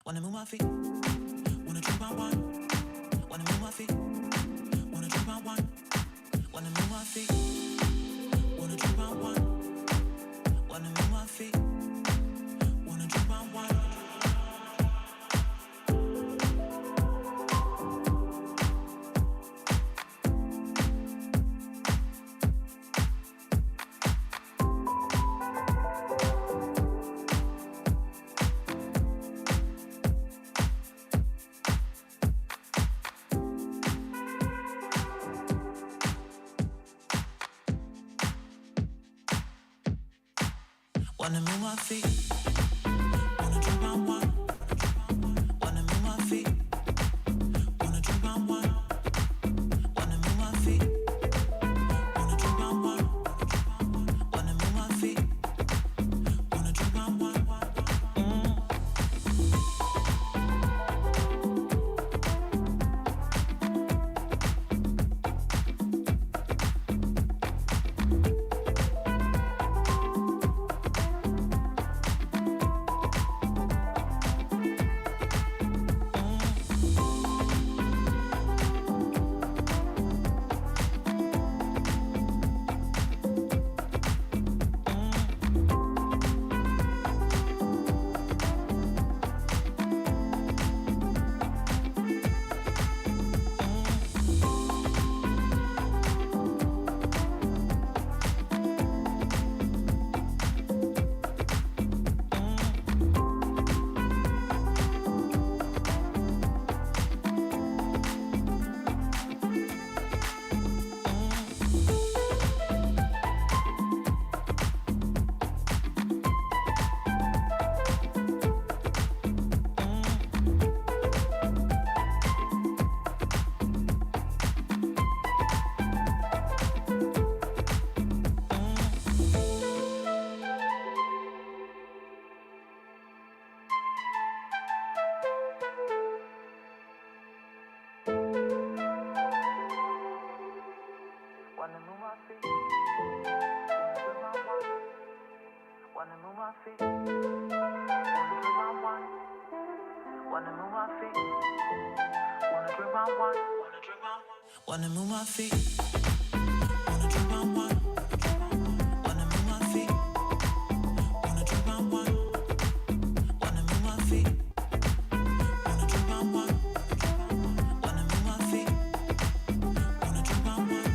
Wanna move my feet, wanna drink my wine. Wanna move my feet, wanna drink my wine. Wanna move my feet, wanna drink my wine. Wanna move my feet, wanna drink my wine. Wanna move my feet, wanna drink my wine. Wanna move my feet, wanna drink my wine. Wanna move my feet, wanna drink my wine. Wanna move my feet, wanna drink my wine. Wanna move my feet, wanna move my feet, wanna drink my wine. Wanna move my feet, wanna drink my wine. Wanna move my feet, wanna drink my wine. Wanna move my feet, wanna drink my wine. Wanna move my feet, wanna drink my wine. Wanna move my feet, wanna drink my wine.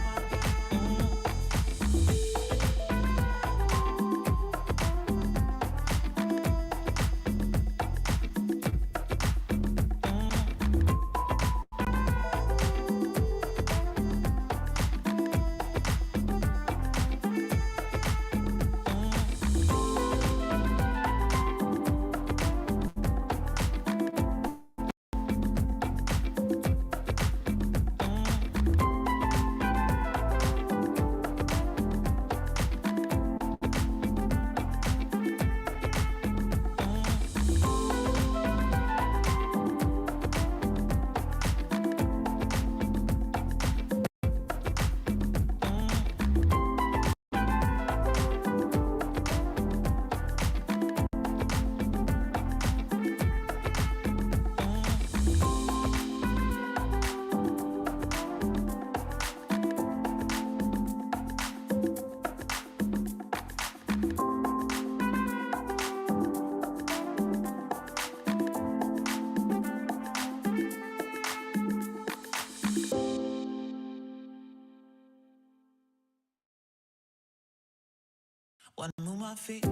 Wanna move my feet,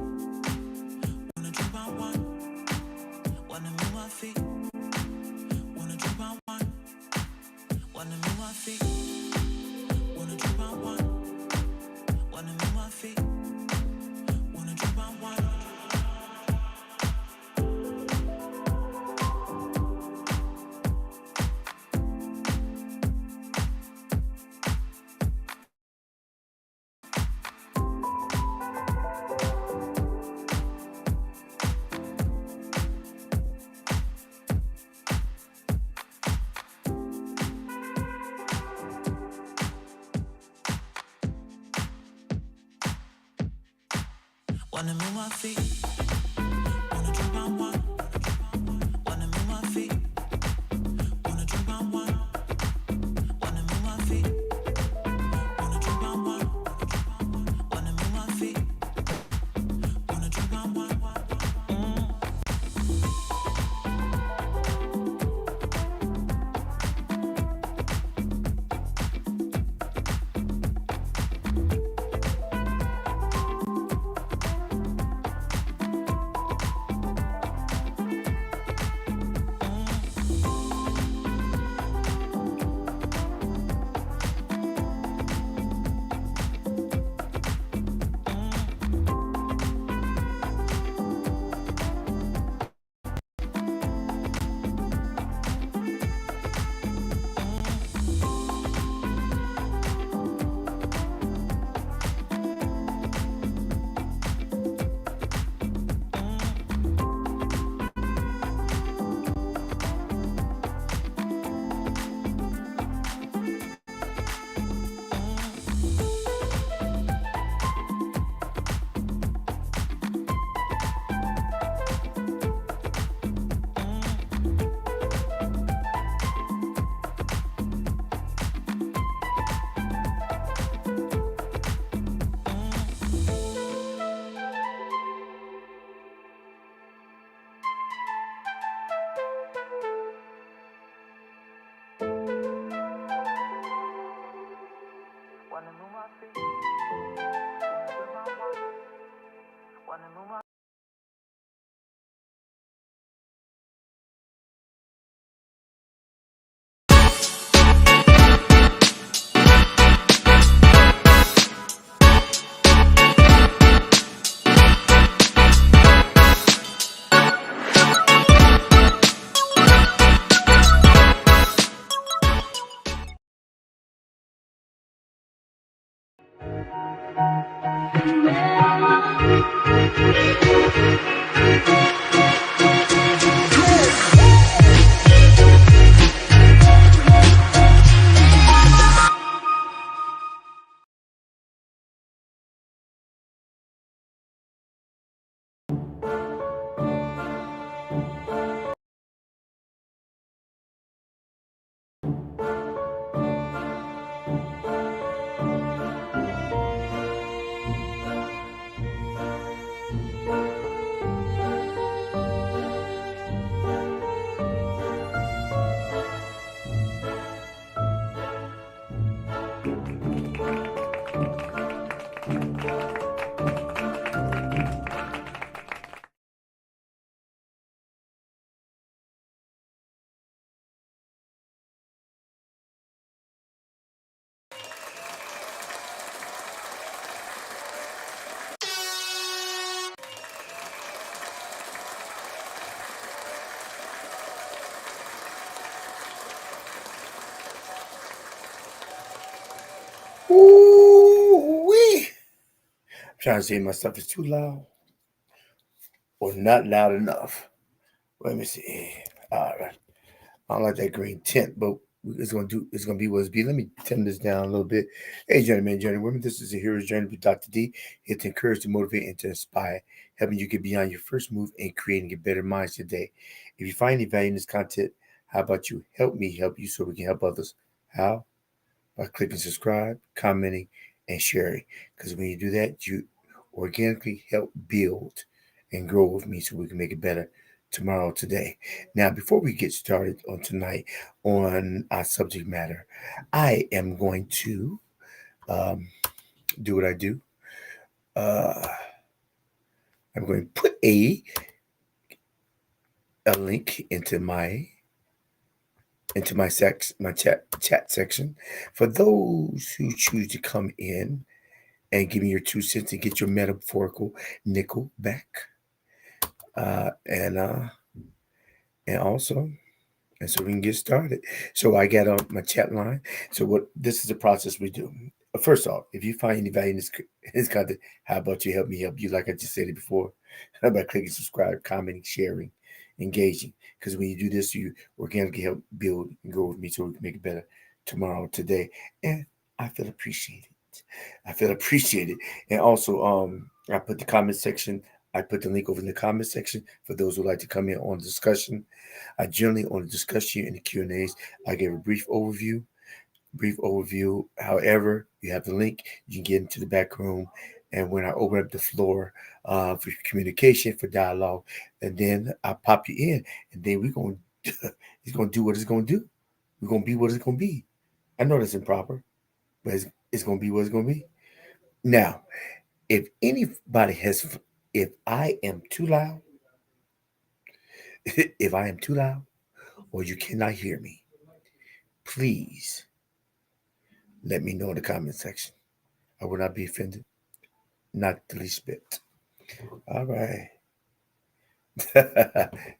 wanna drink my wine. Wanna move my feet, wanna drink my wine. Wanna move my feet, wanna drink my wine. Wanna move my feet, wanna drink my wine. Wanna move my feet, wanna drink my wine. Wanna move Ooh wee! I'm trying to say my stuff is too loud or not loud enough. Let me see. All right. I don't like that green tint, but it's gonna be what it's be. Let me trim this down a little bit. Hey, gentlemen, gentlemen, this is a hero's journey with Dr. D. Here to encourage, to motivate, and to inspire, helping you get beyond your first move and creating a better mindset today. If you find any value in this content, how about you help me help you so we can help others? How? By clicking subscribe, commenting, and sharing. Because when you do that, you organically help build and grow with me so we can make it better tomorrow, today. Now, before we get started on tonight on our subject matter, I am going to um, do what I do. Uh, I'm going to put a link into my chat section for those who choose to come in and give me your 2 cents and get your metaphorical nickel back. Uh, and uh, and also, and so we can get started. So I got on my chat line. So what this is the process we do. First off, if you find any value in this content, how about you help me help you? Like I just said it before, how about clicking subscribe, commenting, sharing, engaging? Because when you do this, you organically help build and grow with me so we can make it better tomorrow, today, and I feel appreciated. I feel appreciated. And also, I put the comment section. I put the link over in the comment section for those who like to come in on the discussion. I generally only discuss you in the Q and A's. I give a brief overview. Brief overview. However, you have the link. You can get into the back room, and when I open up the floor for communication, for dialogue, and then I pop you in, and then we're gonna it's gonna do what it's gonna do. We're gonna be what it's gonna be. I know that's improper, but it's gonna be what it's gonna be. Now, if anybody has, if I am too loud, if I am too loud, or you cannot hear me, please let me know in the comment section. I will not be offended, not the least bit. All right.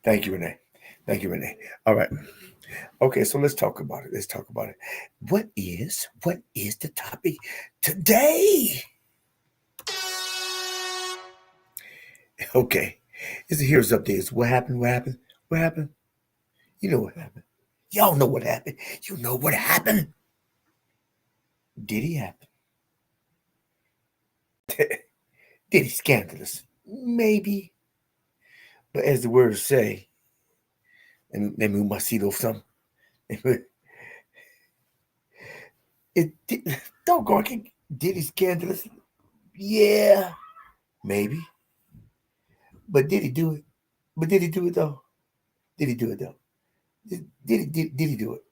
Thank you, Renee. Thank you, Renee. All right. Okay, so let's talk about it. Let's talk about it. What is the topic today? Okay. It's the heroes update. It's what happened, what happened, what happened. You know what happened. Y'all know what happened. You know what happened. Did he happen? Did he scandalous? Maybe. But as the words say, and let me move my seat over some. It did, don't go. Did he scandalous? Yeah, maybe. But did he do it? But did he do it though? Did he do it though? Did he do it?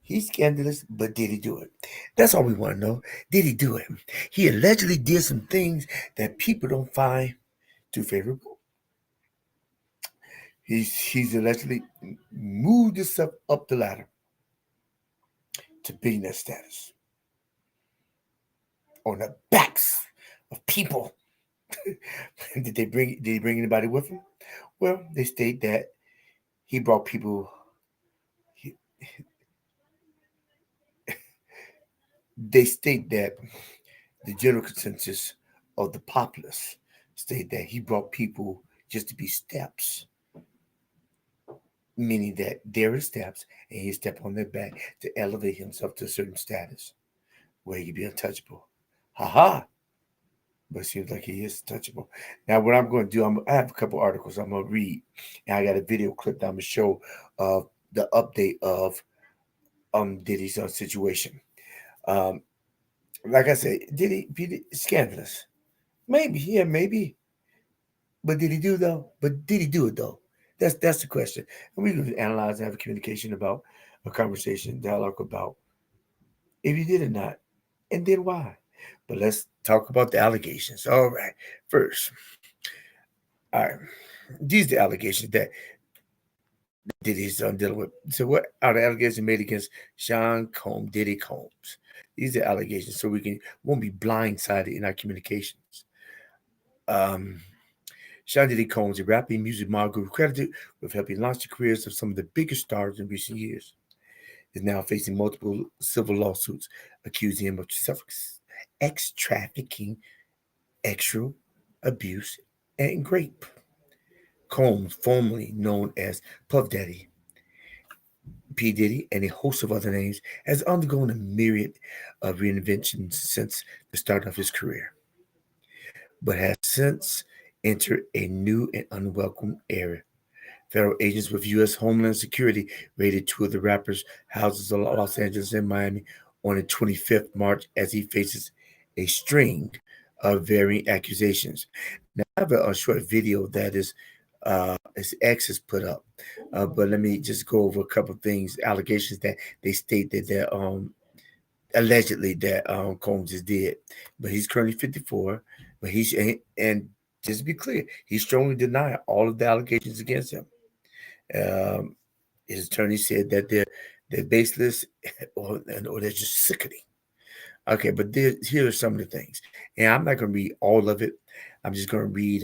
He's scandalous, but did he do it? That's all we want to know. Did he do it? He allegedly did some things that people don't find too favorable. He's allegedly moved himself up the ladder to billionaire status on the backs of people. Did he bring anybody with him? Well, they state that he brought people. He, they state that the general consensus of the populace state that he brought people just to be steps, meaning that there are steps and he stepped on their back to elevate himself to a certain status where he could be untouchable. Ha ha! But it seems like he is touchable. Now, what I'm going to do, I have a couple articles I'm going to read, and I got a video clip that I'm going to show of the update of Diddy's situation. Um, like I said, did he scandalous? Maybe, yeah, maybe. But did he do though? But did he do it though? That's the question. And we can analyze and have a communication about a conversation, dialogue about if he did or not, and then why. But let's talk about the allegations. All right. First, all right. These are the allegations that Diddy's dealing with. So what are the allegations made against Sean Combs, Diddy Combs? These are allegations, so we won't be blindsided in our communications. Um, Sean Diddy Combs, a rapping music mogul credited with helping launch the careers of some of the biggest stars in recent years, is now facing multiple civil lawsuits accusing him of sex trafficking, sexual abuse, and rape. Combs, formerly known as Puff Daddy, P. Diddy, and a host of other names, has undergone a myriad of reinventions since the start of his career, but has since entered a new and unwelcome era. Federal agents with U.S. Homeland Security raided two of the rapper's houses in Los Angeles and Miami on the 25th March as he faces a string of varying accusations. Now, I have a short video that his ex has put up, but let me just go over a couple of things, allegations that they state that allegedly that Combs has did. But he's currently 54. But and just to be clear, he strongly denied all of the allegations against him. Um, his attorney said that they're baseless or they're just sickening. Okay, but here are some of the things, and I'm not going to read all of it. I'm just going to read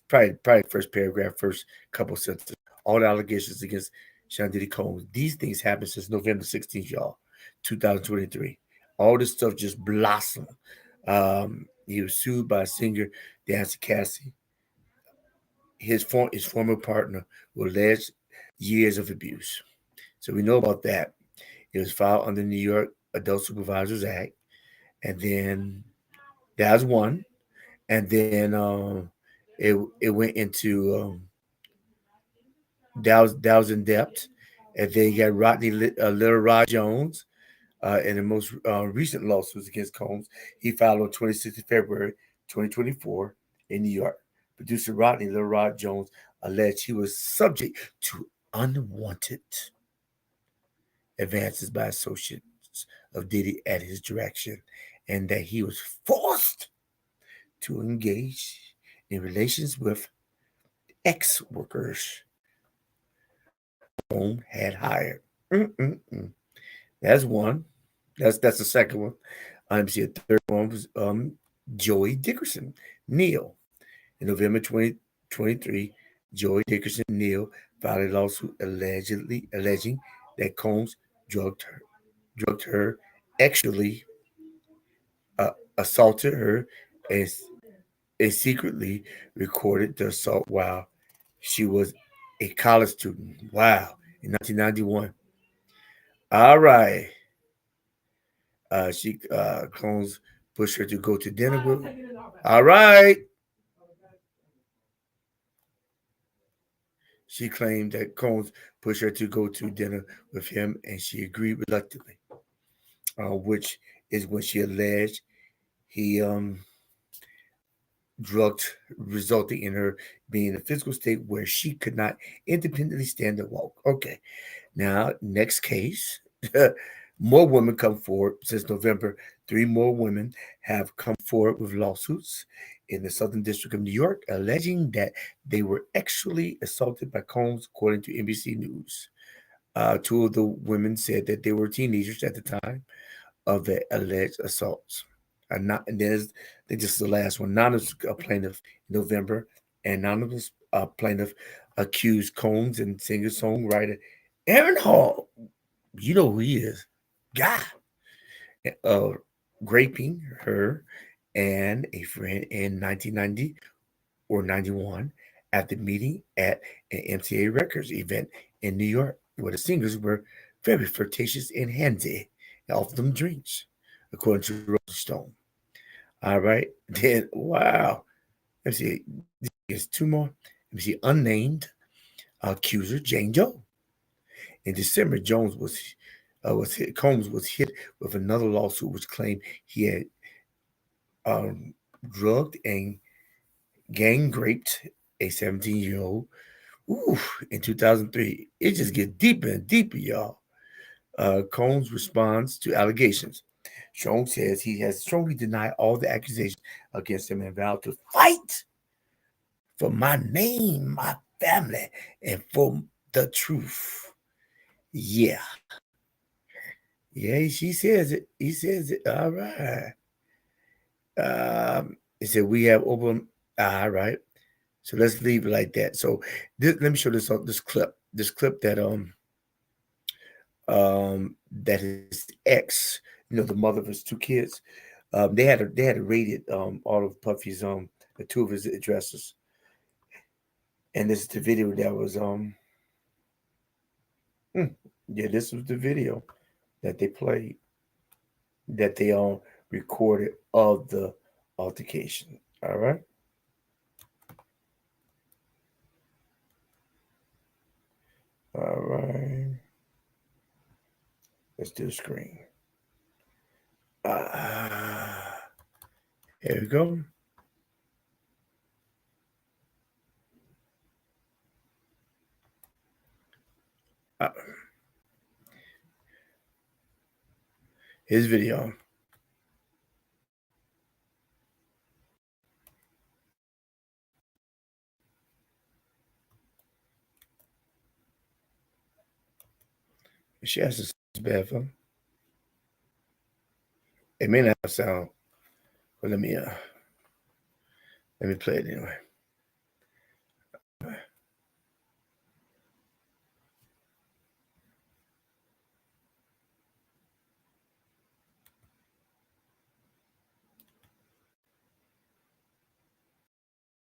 probably first paragraph, first couple sentences. All the allegations against Sean Diddy Combs. These things happened since November 16th, y'all, 2023. All this stuff just blossomed. He was sued by singer Dancy Cassie, his former partner, who alleged years of abuse. So we know about that. It was filed under New York Adult Supervisors Act, and then that was one, and then it went into that was in depth, and then you got Little Rod Jones, in the most recent lawsuits against Combs. He filed on 26th of February 2024 in New York. Producer Rodney Little Rod Jones alleged he was subject to unwanted advances by associates of Diddy at his direction, and that he was forced to engage in relations with ex workers Combs had hired. Mm-mm-mm. That's one. That's the second one. See, a third one was Joey Dickerson, Neil. In November 2023, Joey Dickerson Neil filed a lawsuit alleging that Combs drugged her, actually uh, assaulted her, and, and secretly recorded the assault while she was a college student. Wow, in 1991. All right. Combs pushed her to go to dinner with. All right. She claimed that Combs pushed her to go to dinner with him, and she agreed reluctantly, which is when she alleged he drugged, resulting in her being in a physical state where she could not independently stand or walk. Okay, now next case. More women come forward since November. Three more women have come forward with lawsuits in the Southern District of New York alleging that they were actually assaulted by Combs, according to NBC News. Two of the women said that they were teenagers at the time of the alleged assaults. And there's, I think this is the last one. Anonymous plaintiff in November, and anonymous plaintiff accused Combs and singer-songwriter Aaron Hall, you know who he is, guy, of raping her and a friend in 1990 or 91 at the meeting at an MTA Records event in New York, where the singers were very flirtatious and handy and offered them drinks, according to Rolling Stone. All right. Then, wow. Let's see. There's two more. Let me see. Unnamed accuser Jane Doe. In December, Combs was hit with another lawsuit which claimed he had um, drugged and gang raped a 17-year-old. Ooh, in 2003. It just gets deeper and deeper, y'all. Combs responds to allegations. Strong says he has strongly denied all the accusations against him and vowed to fight for my name, my family, and for the truth. Yeah. Yeah, she says it. He says it. All right. He said we have open. All right. So let's leave it like that. So let me show this clip. This clip that that his ex, the mother of his two kids, they had raided all of Puffy's the two of his addresses, and this is the video that was hmm, yeah, this was the video that they played, that they recorded of the altercation. All right, all right, let's do the screen. Here we go. Uh, his video. She has this bad phone. It may not sound, but let me play it anyway.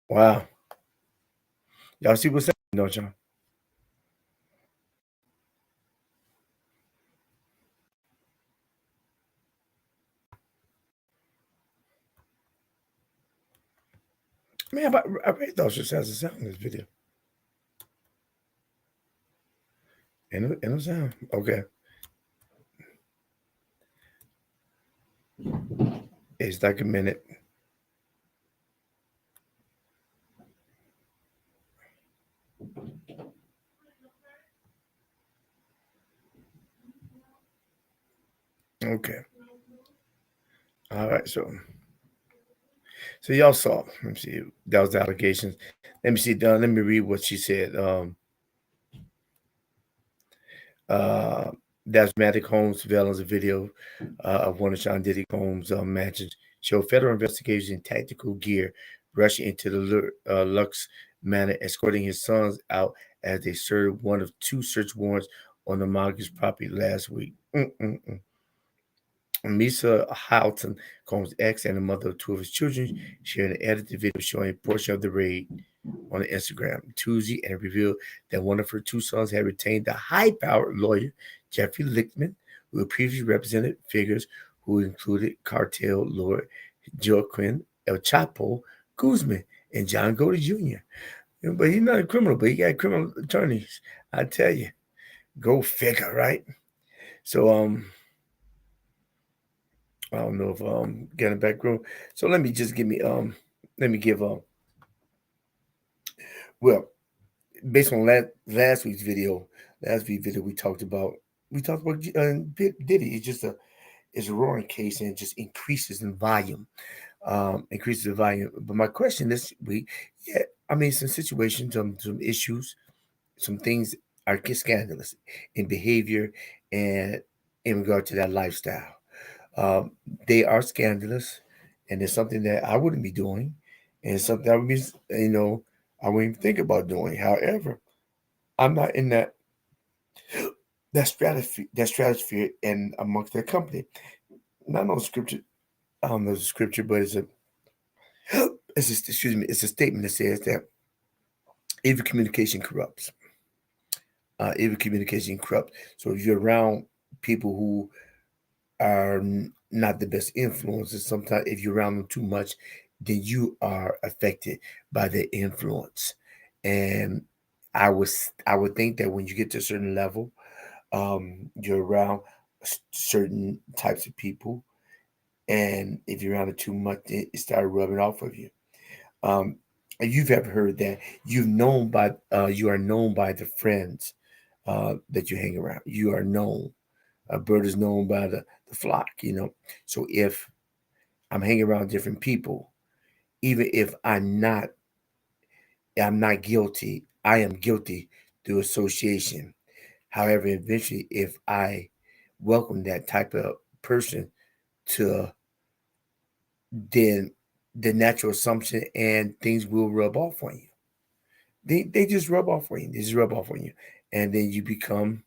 Wow, y'all see what's happening, don't y'all? Man, I really thought she has a sound in this video. And no sound. Okay, it's like a minute. Okay, all right. So y'all saw. Let me see. That was the allegations. Let me see. Let me read what she said. Uh, that's Magic Holmes surveillance video of one of Sean Diddy Holmes' matches show federal investigators in tactical gear rushing into the Lux Manor, escorting his sons out as they served one of two search warrants on the Marcus property last week. Misa Houghton, Combs' ex and the mother of two of his children, shared an edited video showing a portion of the raid on Instagram Tuesday and revealed that one of her two sons had retained the high-powered lawyer Jeffrey Lichtman, who had previously represented figures who included cartel lord Joaquin El Chapo Guzman and John Gotti Jr. But he's not a criminal, but he got criminal attorneys. I tell you, go figure, right? So I don't know if getting back room. So let me just give me let me give well, based on last week's video we talked about Diddy. It's a roaring case, and it just increases the volume. But my question this week, yeah, I mean, some situations, some issues, some things are scandalous in behavior and in regard to that lifestyle. Um, they are scandalous, and it's something that I wouldn't be doing, and it's something I would be, I wouldn't even think about doing. However, I'm not in that stratosphere and amongst their company. Not no scripture. I don't know the scripture, but it's a statement that says that evil communication corrupts. Evil communication corrupts. So if you're around people who are not the best influences, sometimes if you're around them too much, then you are affected by their influence. And I would think that when you get to a certain level, you're around certain types of people, and if you're around it too much, it started rubbing off of you. Um, and you've ever heard that you are known by the friends that you hang around. You are known. A bird is known by the flock. So if I'm hanging around different people, even if I'm not guilty. I am guilty through association. However, eventually, if I welcome that type of person to, then the natural assumption and things will rub off on you. They just rub off on you. They just rub off on you, and then you become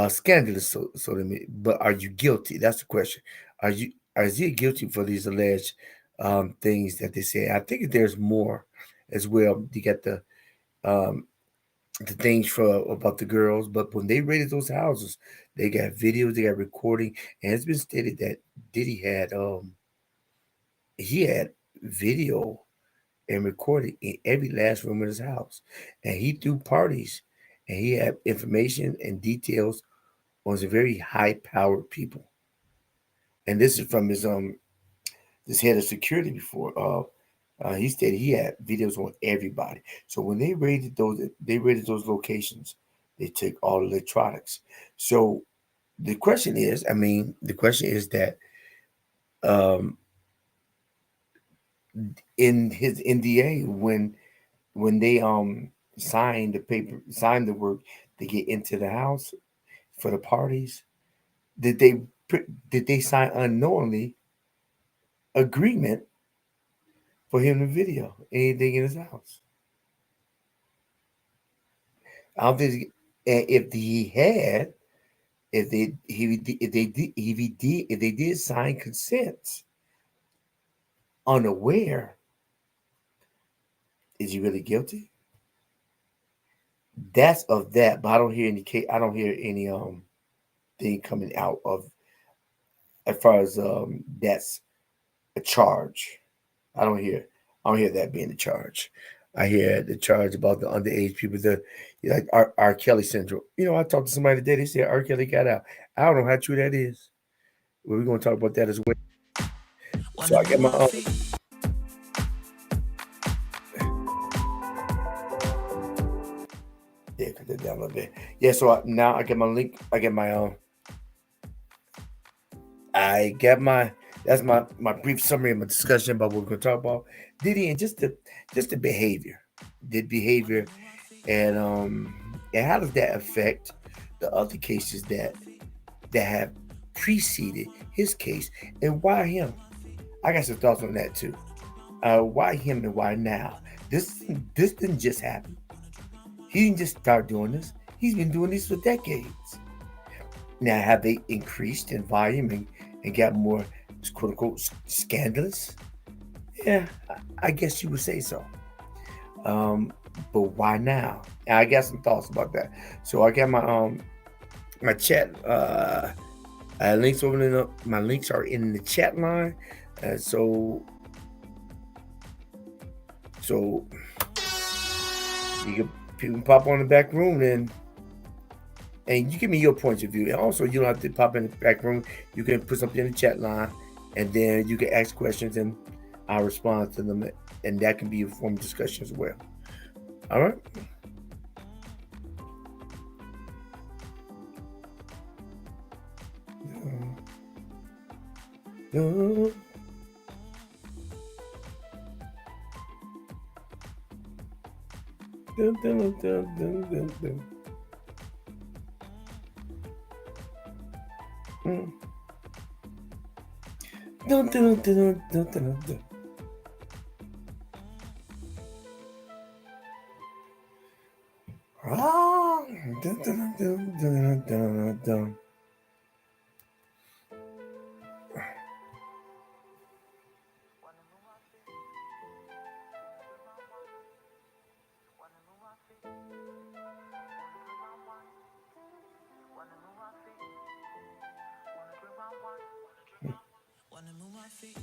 scandalous. So to me, but are you guilty? That's the question. Are you is he guilty for these alleged things that they say? I think there's more as well. You got um, the things for about the girls, but when they raided those houses, they got videos, they got recording, and it's been stated that Diddy had he had video and recording in every last room in his house, and he threw parties, and he had information and details on some very high powered people. And this is from his this head of security before. He stated he had videos on everybody. So when they raided those locations. They took all electronics. So the question is that um, in his NDA, when they signed the paper, signed the work to get into the house for the parties, did they did they sign unknowingly agreement for him to video anything in his house? I don't think, and if he had, if they did sign consents unaware, is he really guilty? That's of that, but I don't hear any case. I don't hear any thing coming out of as far as that's a charge. I don't hear. I don't hear that being a charge. I hear the charge about the underage people, like R. Kelly syndrome. I talked to somebody today. They said R. Kelly got out. I don't know how true that is. Well, we're gonna talk about that as well. So Wanna I get move my my feet. yeah, cut that down a little bit. Yeah, so now I get my link. I get my I get my that's my brief summary of my discussion about what we're gonna talk about. Diddy and just the behavior, the behavior, and how does that affect the other cases that have preceded his case, and why him? I got some thoughts on that too. Why him and why now? This didn't just happen. He didn't just start doing this. He's been doing this for decades. Now, have they increased in volume and got more quote unquote scandalous? Yeah, I guess you would say so. Um, but why now? And I got some thoughts about that. So I got my chat links over in my links are in the chat line. So you can pop on the back room and you give me your points of view. And also, you don't have to pop in the back room. You can put something in the chat line, and then you can ask questions, and I'll respond to them, and that can be a form of discussion as well. All right. Wanna move my feet.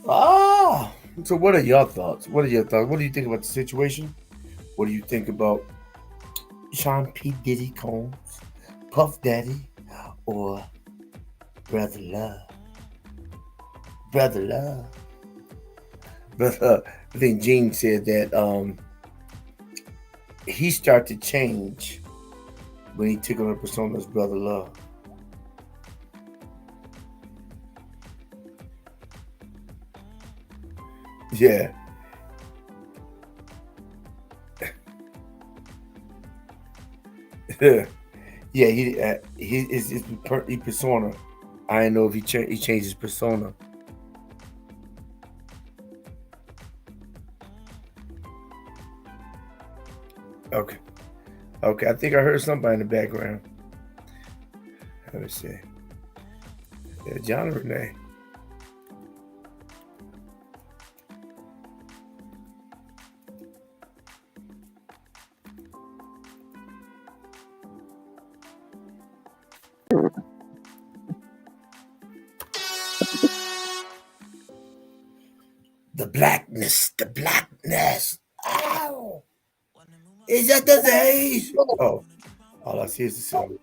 Ah, so what are your thoughts? What are your thoughts? What do you think about the situation? What do you think about Sean P. Diddy Combs, Puff Daddy, or Brother Love? Brother Love. But I think Gene said that he started to change when he took on the persona as Brother Love. Yeah. Yeah, he is his persona. I didn't know if he changed his persona. Okay. Okay. I think I heard somebody in the background. Let me see. Yeah, John Renee. The blackness. The blackness. Ow. Is that the days? Oh, all I see is the sun.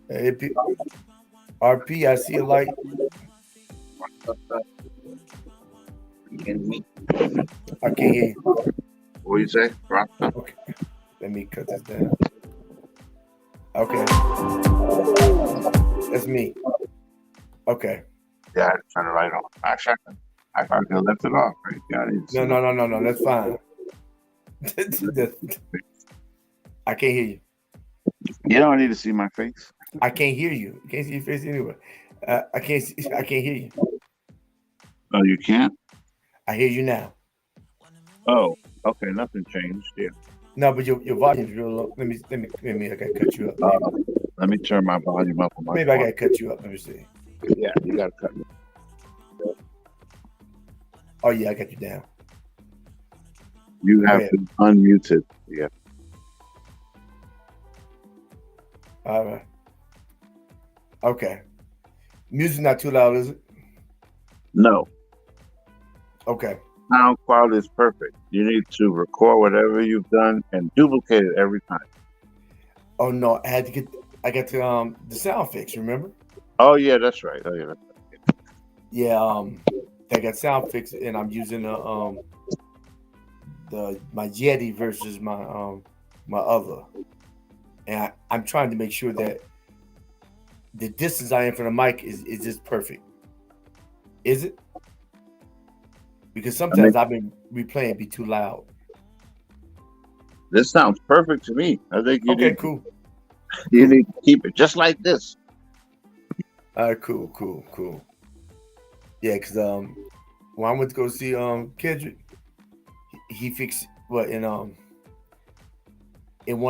Hey, RP, I see a light. I can't hear you. What you say? Okay, let me cut this down. Okay, that's me. Okay. Yeah, I turn the light on. Actually, I probably could have left it off. Right? Yeah, I didn't see No. That's fine. I can't hear you. You don't need to see my face. I can't hear you. I can't see your face anyway. I can't. I can't hear you. Oh, you can't? I hear you now. Oh, okay. Nothing changed. Yeah. No, but your volume's real low. Let me. I gotta cut you up. Let me turn my volume up on my Maybe I phone. gotta cut you up. Let me see. Yeah, you gotta cut me. Oh yeah, I got you down. You Go have ahead. been unmuted. Yeah. All right. Okay. Music not too loud, is it? No. Okay. Sound quality is perfect. You need to record whatever you've done and duplicate it every time. Oh no, I had to get. I got the sound fix. Remember? Oh yeah, that's right. Oh yeah. Yeah. I got sound fix, and I'm using the my Yeti versus my other, and I'm trying to make sure that the distance I am from the mic is just perfect. Is it? Because I mean, sometimes I've been replaying be too loud. this sounds perfect to me. I think Okay, cool, you cool. need to keep it just like this. All right, cool. Yeah, because when I went to go see Kendrick, he fixed what in 1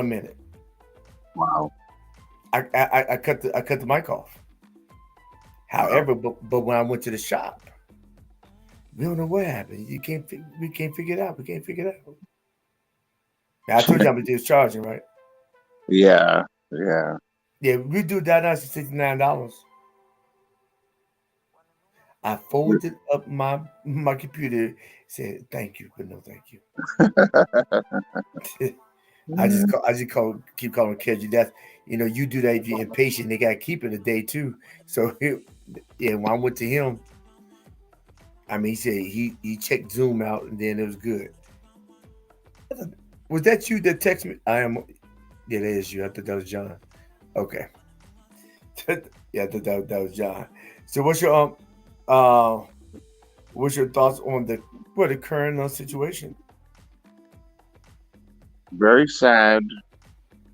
minute. Wow. I cut the mic off. Wow. However, but when I went to the shop, we don't know what happened. We can't figure it out. We can't figure it out. Now, I told you how much it was charging, right? Yeah. Yeah. Yeah, we do that now for $69. I folded up my computer, said thank you, but no thank you. I just keep calling Kedgy. That's you do that if you're impatient. They gotta keep it a day too. So yeah, when I went to him, I mean, he said he checked Zoom out and then it was good. Was that you that text me? I am. Yeah, that is you. I thought that was John. Okay. Yeah, I thought that was John. So uh what's your thoughts on the current situation? Very sad.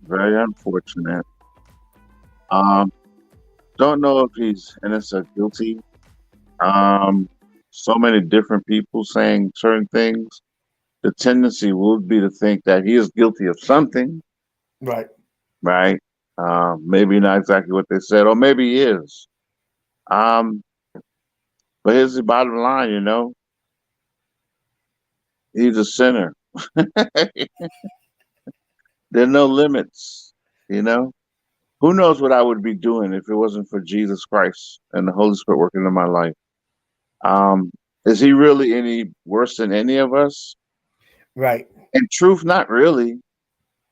Very unfortunate. Um, don't know if he's innocent or guilty. Um, so many different people saying certain things. The tendency would be to think that he is guilty of something, Right. right? Maybe not exactly what they said, or maybe he is. Um, but here's the bottom line, he's a sinner. There are no limits, you know. Who knows what I would be doing if it wasn't for Jesus Christ and the Holy Spirit working in my life? Um, is he really any worse than any of us? Right. In truth, not really.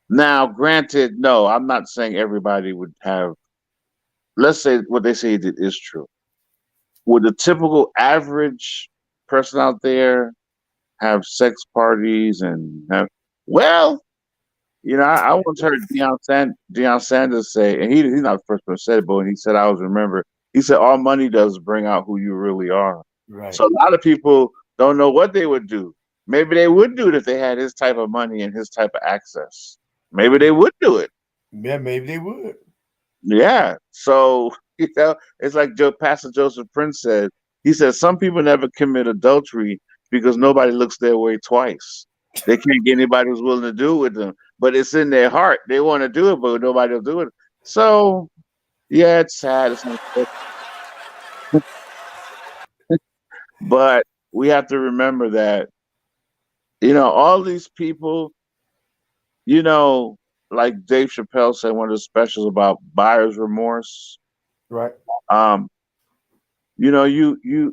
Now, granted, no, I'm not saying everybody would have, let's say what they say he did is true. Would the typical average person out there have sex parties and have, well, I once heard Deion Sanders say, and he's not the first person to say it, but when he said, I always remember, he said, all money does is bring out who you really are. Right. So a lot of people don't know what they would do. Maybe they would do it if they had his type of money and his type of access. Maybe they would do it. Yeah, maybe they would. Yeah. So, It's like Pastor Joseph Prince said. He said some people never commit adultery because nobody looks their way twice. They can't get anybody who's willing to do it with them, but it's in their heart. They want to do it, but nobody will do it. So yeah, it's sad. It's unfortunate. But we have to remember that all these people, you know, like Dave Chappelle said one of the specials about buyer's remorse. Right. Um, you're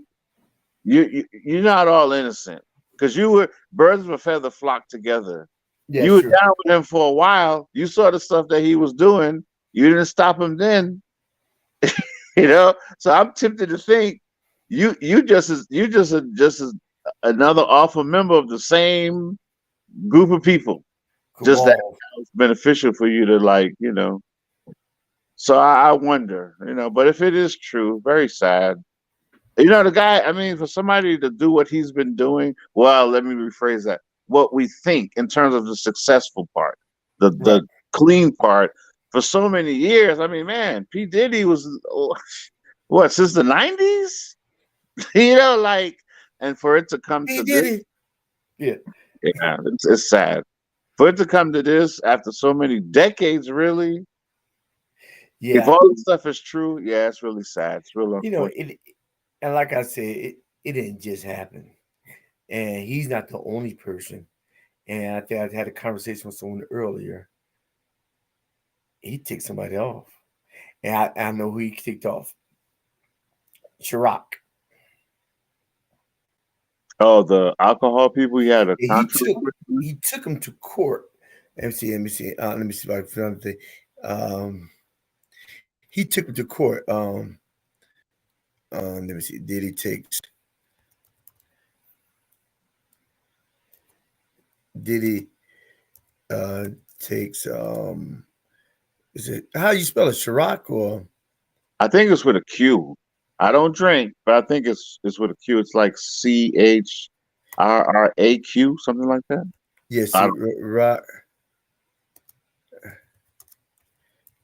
not all innocent because you were birds of a feather flock together. Yeah, You were sure. down with him for a while. You saw the stuff that he was doing. You didn't stop him then. So I'm tempted to think you just as another awful member of the same group of people. Just that Cabal. it's beneficial for you to So I wonder, but if it is true, very sad. The guy, I mean, for somebody to do what he's been doing, well, let me rephrase that. What we think in terms of the successful part, the Right. the clean part, for so many years. I mean, man, P. Diddy was what, since the 90s? Like, and for it to come He to did this, it. Yeah. yeah, it's sad. For it to come to this after so many decades, really, if Yeah. all this stuff is true, yeah, it's really sad. It's real unfortunate. It, and like I said, it didn't just happen. And he's not the only person. And I think I had a conversation with someone earlier. He ticked somebody off. And I know who he ticked off. Chirac. Oh, the alcohol people, he had a And contract with them? he took him to court. Let me see if I can find the he took him to court. Let me see. Did he takes is it how you spell it? Chirac or I think it's with a Q. I don't drink, but I think it's with a Q. It's like CHRRAQ, something like that. yes, I see, don't, Rock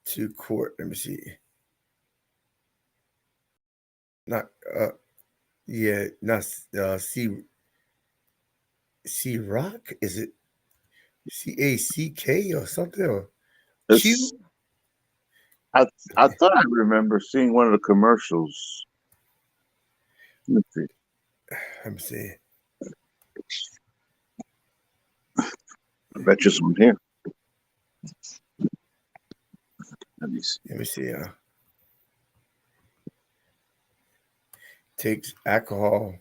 to court. Let me see. Not yeah, not C Rock. Is it CACK or something or it's Q? I I thought I remember seeing one of the commercials. Let me see. Let me see. I bet you some here. Let me see. Let me see. Takes alcohol,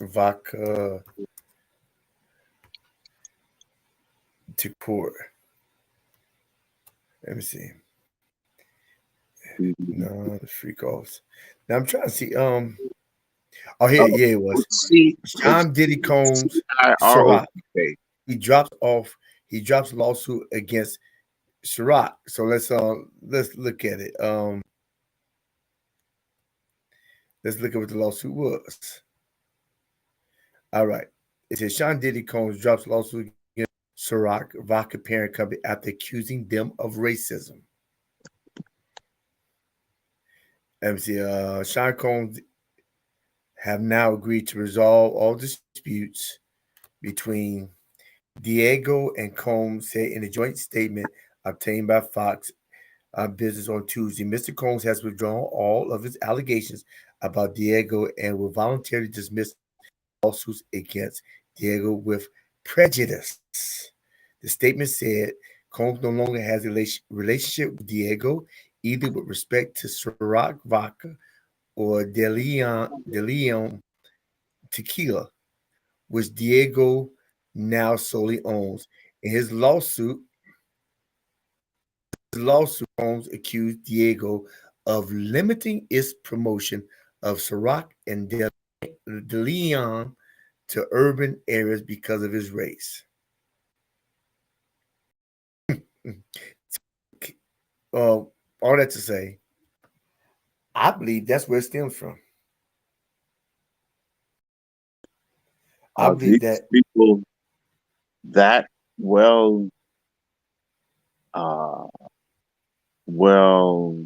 vodka to court. Let me see. No, the freak offs. Now I'm trying to see. Oh, here, Oh, yeah, it was it's C. It's Sean Diddy Combs, Ciroc. CIROK. He drops off. He drops lawsuit against Ciroc. So let's look at it. Let's look at what the lawsuit was. All right. It says Sean Diddy Combs drops lawsuit against Ciroc Vodka parent company after accusing them of racism. Let me see. Sean Combs have now agreed to resolve all disputes between Diego and Combs, said in a joint statement obtained by Fox Business on Tuesday. Mr. Combs has withdrawn all of his allegations about Diego and will voluntarily dismiss lawsuits against Diego with prejudice. The statement said Combs no longer has a relationship with Diego, either with respect to Ciroc Vodka or De Leon Tequila, which Diego now solely owns. In his lawsuit, Holmes accused Diego of limiting its promotion of Ciroc and De Leon to urban areas because of his race. All that to say, I believe that's where it stems from. I Are believe these that people that well? uh, well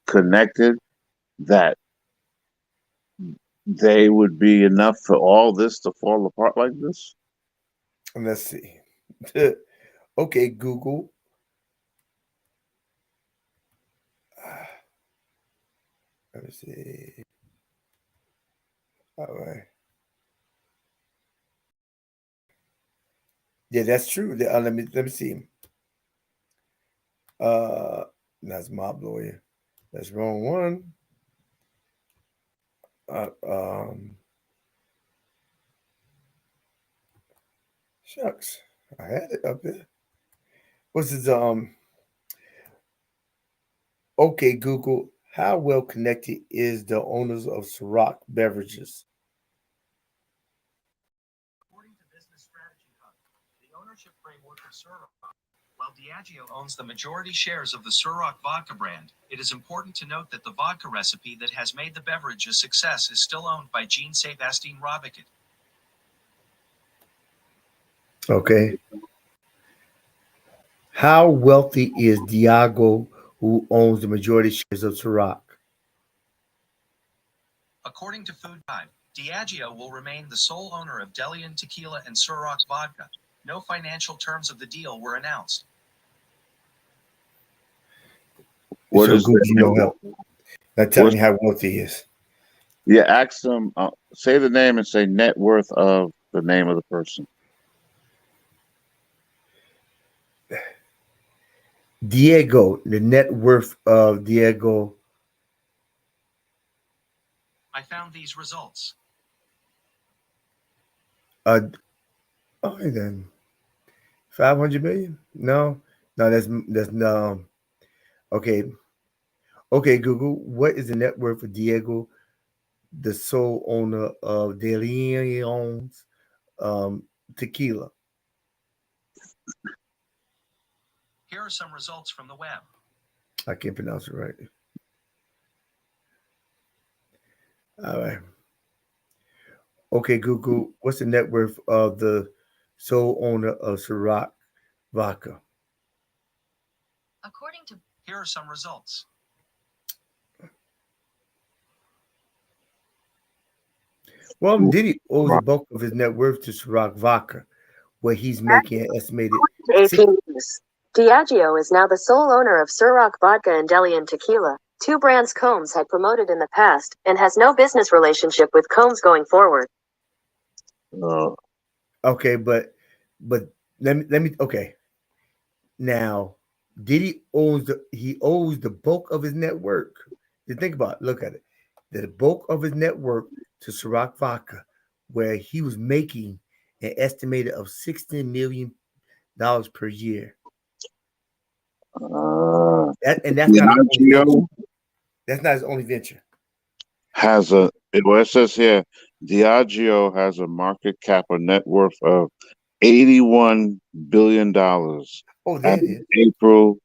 connected that they would be enough for all this to fall apart like this? And let's see. Okay, Google. Let me see. All right. Yeah, that's true. Let me see. Uh, that's mob lawyer. That's wrong one. Uh, um, Shucks, I had it up there. What's his Okay, Google. How well connected is the owners of Ciroc beverages? According to Business Strategy Hub, the ownership framework of Ciroc, while Diageo owns the majority shares of the Ciroc vodka brand, it is important to note that the vodka recipe that has made the beverage a success is still owned by Jean-Sébastien Robiquet. Okay. How wealthy is Diageo, who owns the majority shares of Ciroc? According to Food Guide, Diageo will remain the sole owner of Delian Tequila and Ciroc Vodka. No financial terms of the deal were announced. What So is Google no the help. Not telling what's me how wealthy he is. yeah? Ask them. Say the name and say net worth of the name of the person. Diego, the net worth of Diego. I found these results. Uh, okay then, 500 million? No, no, that's no. Okay, okay, Google. What is the net worth of Diego, the sole owner of De Leon's um, tequila? Here are some results from the web. I can't pronounce it right. All right. Okay, Google. What's the net worth of the sole owner of Ciroc vodka? Here are some results. Well, Diddy owes the bulk of his net worth to Ciroc vodka, where he's making an estimated AP six. News. Diageo is now the sole owner of Ciroc Vodka and Delian Tequila, two brands Combs had promoted in the past, and has no business relationship with Combs going forward. Uh, Okay, but let me okay. Now, Diddy owes the bulk of his net worth. You think about it, look at it. The bulk of his net worth to Ciroc Vodka, where he was making an estimated of $16 million per year. And that's not his only venture. Diageo That's not his only venture. has well, it says here Diageo has a market cap or net worth of $81 billion Oh, as there it of is. April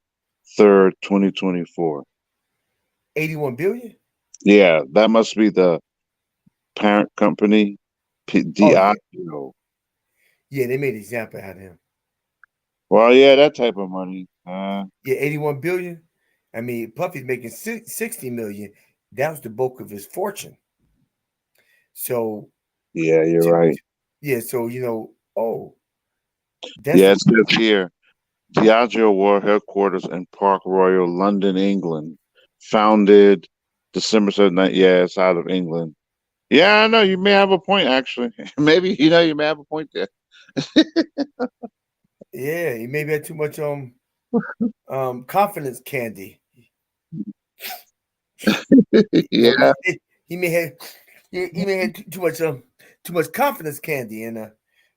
3rd, 2024. 81 billion? Yeah, that must be the parent company, Oh yeah. Diageo. Yeah, they made an example out of him. Well, yeah, that type of money. Yeah, 81 billion. I mean, Puffy's making 60 million. That was the bulk of his fortune. So Yeah, you're to, right. yeah, so oh, that's Yeah, it says here Diageo World Headquarters in Park Royal, London, England. Founded December 7th. Yeah, it's out of England. Yeah, I know. You may have a point, actually. Maybe, you may have a point there. yeah, he maybe had too much confidence candy. Yeah. He may have he may have too much confidence candy, and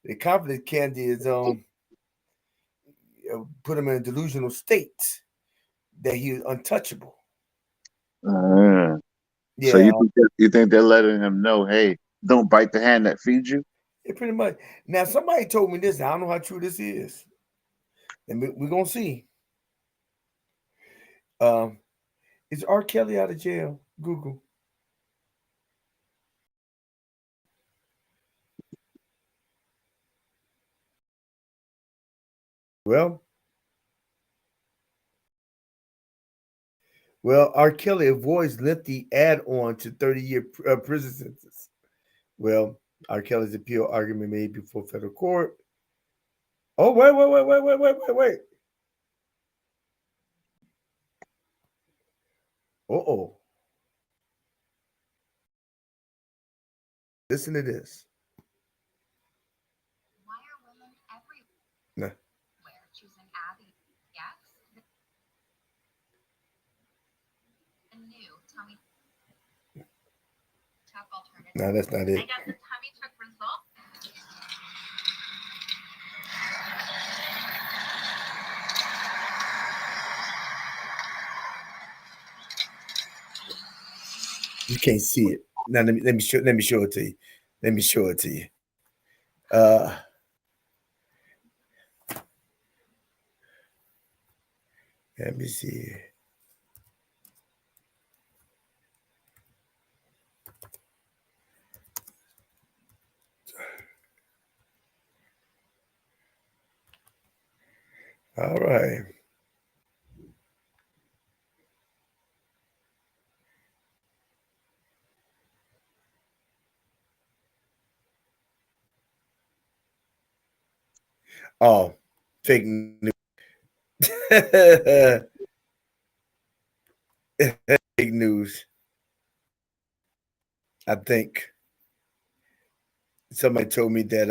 the confidence candy is put him in a delusional state that he is untouchable. Uh, so Yeah, you think they're letting him know, hey, don't bite the hand that feeds you? yeah, pretty much. Now somebody told me this. I don't know how true this is, and we're gonna see. Um, is R. Kelly out of jail? Google. Well, Well, R. Kelly avoids lengthy add-on to 30-year prison sentence. Well, R. Kelly's appeal argument made before federal court. Oh, wait. Uh-oh. Listen to this. Nah. No, that's not it. You can't see it. Now let me show it to you. Let me show it to you. Uh Let me see. All right. Oh, fake news. Fake news. I think somebody told me that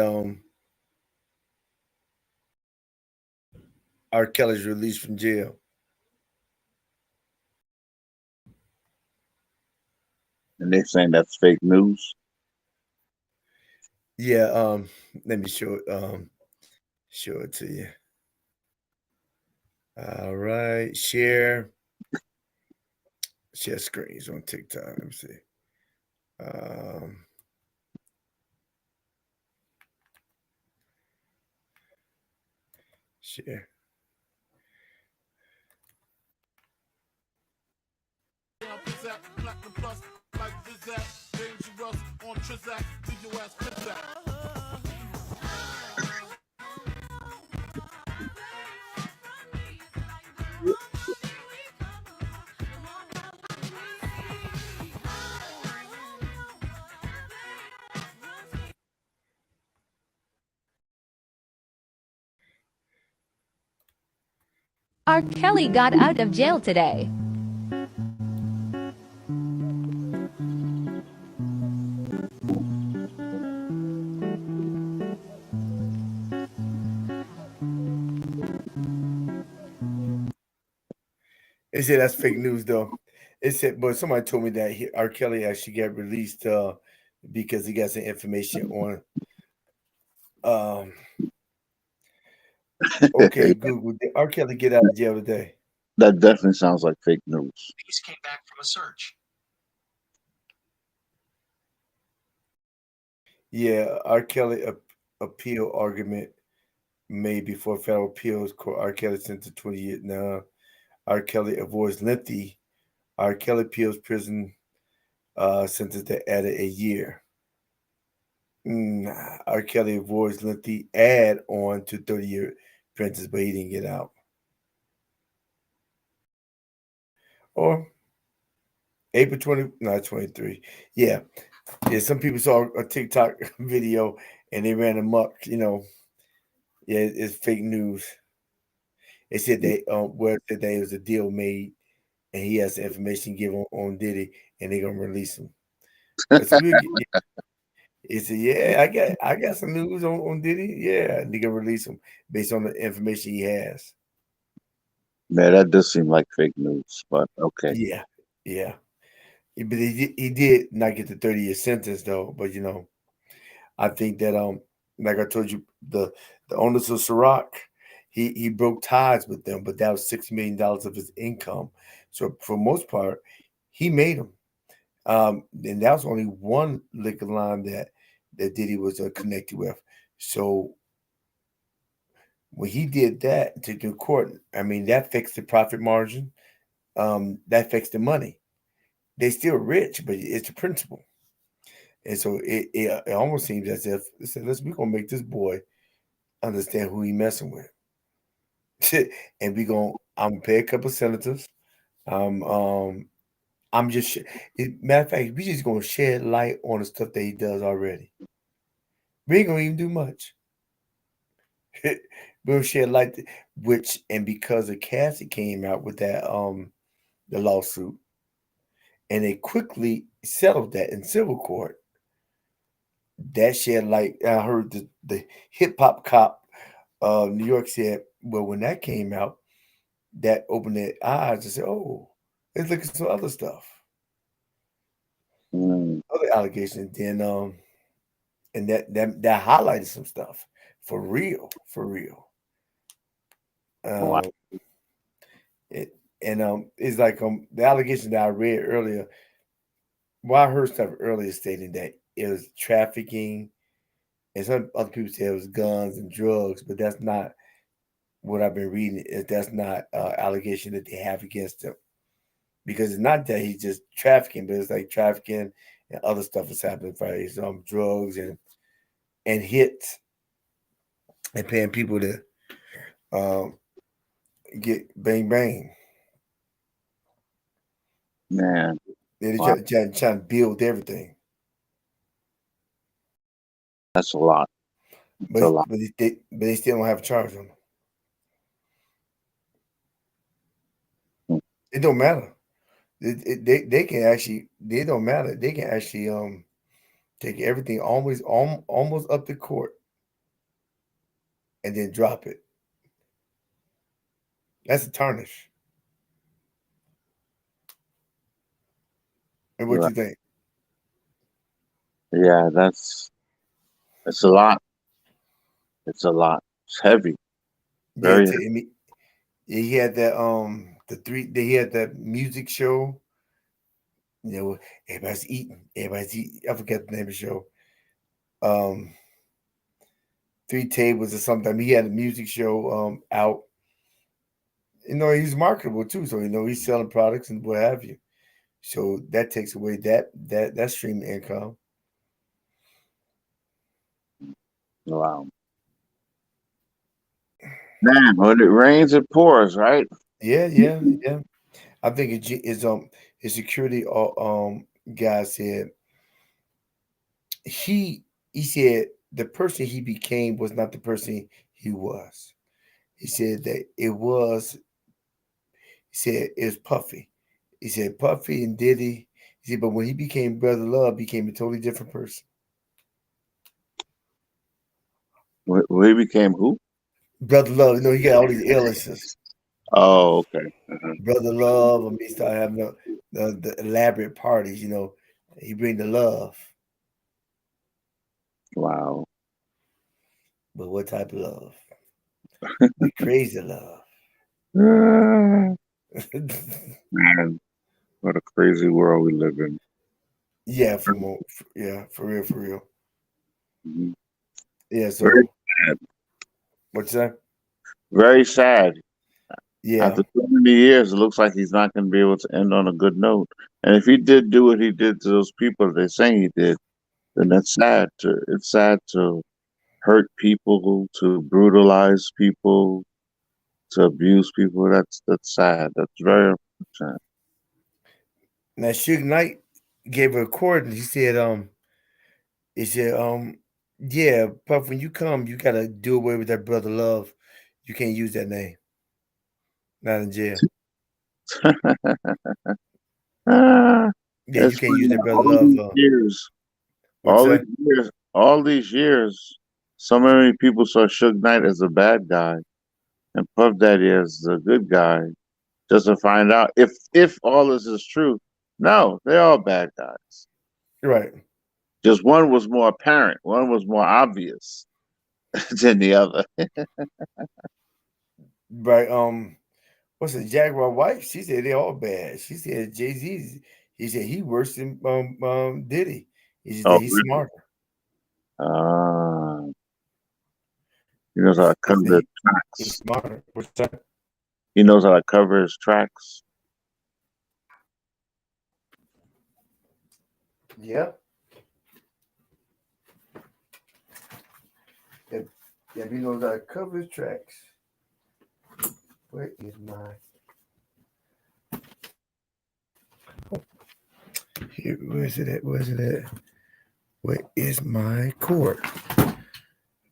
R. Kelly's released from jail. And they're saying that's fake news. Yeah, let me show it to you. All right, share screens on TikTok. Let me see. Um, share. R. Kelly got out of jail today. They said that's fake news though. It said, but somebody told me that R. Kelly actually got released because he got some information on. Okay, Google. Did R. Kelly get out of jail today? That definitely sounds like fake news. Police came back from a search. Yeah, R. Kelly appeal argument made before federal appeals court. R. Kelly sent to 20 years now. R. Kelly avoids lengthy. R. Kelly appeals prison sentence that added a year. R. Kelly avoids lengthy add on to 30-year sentence, but he didn't get out. Or April 20, not 23. Yeah. Yeah, some people saw a TikTok video and they ran amok, Yeah, it's fake news. They said that it was a deal made and he has the information given on Diddy and they're gonna release him. But see, he said, "Yeah, I got some news on Diddy. Yeah, and they gonna release him based on the information he has." Man, that does seem like fake news, but okay. Yeah, yeah. But he did not get the 30-year sentence though. But I think that like I told you, the owners of Ciroc, he broke ties with them, but that was $6 million of his income. So for most part, he made them. And that was only one liquor line that Diddy was connected with. So when he did that to the court, I mean that fixed the profit margin. That fixed the money. They still rich, but it's the principle. And so it almost seems as if they said, we're gonna make this boy understand who he messing with. And I'm gonna pay a couple of senators, Um, um, I'm just matter of fact, we just gonna shed light on the stuff that he does already. We ain't gonna even do much. We'll shed light, which and because of Cassie came out with that the lawsuit, and they quickly settled that in civil court. That shed light. I heard the hip hop cop of New York said, well, when that came out, that opened their eyes and said, oh, let's look at some other stuff, Mm. other allegations. Then and that highlighted some stuff for real, for real. Wow. Um, it, and it's like the allegation that I read earlier. Well, I heard stuff earlier stating that it was trafficking, and some other people say it was guns and drugs, but that's not what I've been reading. Is that's not allegation that they have against him, because it's not that he's just trafficking, but it's like trafficking and other stuff is happening, right? Drugs and hits and paying people to um, get bang bang. Man. They Wow. trying to build everything, That's a lot. It's but a lot. they still don't have a charge on them. Mm. It don't matter. They can actually they don't matter. They can actually take everything almost up to court and then drop it. That's a tarnish. And what Right. you think? Yeah, it's a lot. It's a lot. It's heavy. Yeah, Very to me, he had that he had that music show. You know, everybody's eating. Everybody's eating. I forget the name of the show. Um, Three Tables or something. He had a music show out. He's marketable too, so he's selling products and what have you. So that takes away that stream of income. wow. Man, when it rains, it pours, right? Yeah, yeah, yeah. I think his security guy said he he said the person he became was not the person he was. He said that he said it was Puffy. He said Puffy and Diddy. He said, but when he became Brother Love, became a totally different person. We became who? Brother Love, he got all these aliases. Oh, okay. Uh-huh. Brother Love, and he started having the elaborate parties. He bring the love, Wow. but what type of love? The crazy love. Ah, man, what a crazy world we live in. Yeah, yeah, for real, for real. Mhm. Yeah, Very so sad. what's that? Very sad. Yeah, After so many years, it looks like he's not going to be able to end on a good note. And if he did do what he did to those people they're saying he did, then that's sad. It's sad to hurt people, to brutalize people, to abuse people. That's sad. That's very sad. now Suge Knight gave a recording. He said, yeah, Puff, when you come, you gotta do away with that brother love. You can't use that name. Not in jail. Ah, Yeah, you it's can't use funny. that brother love. What's All that? these years, all these years, so many people saw Suge Knight as a bad guy and Puff Daddy as a good guy, just to find out if all this is true. No, they're all bad guys. Right, Just one was more apparent, one was more obvious than the other. right. What's the Jaguar wife? She said they all bad. She said Jay Z. He said he worse than Diddy. He said that Oh, he's really? smarter. He knows how to He cover said his he's tracks. smarter. What's that? He knows how to cover his tracks. Yeah. Yeah, yeah, he knows how to cover his tracks. Where is my Where's it at? Where's it at? Where is my cord?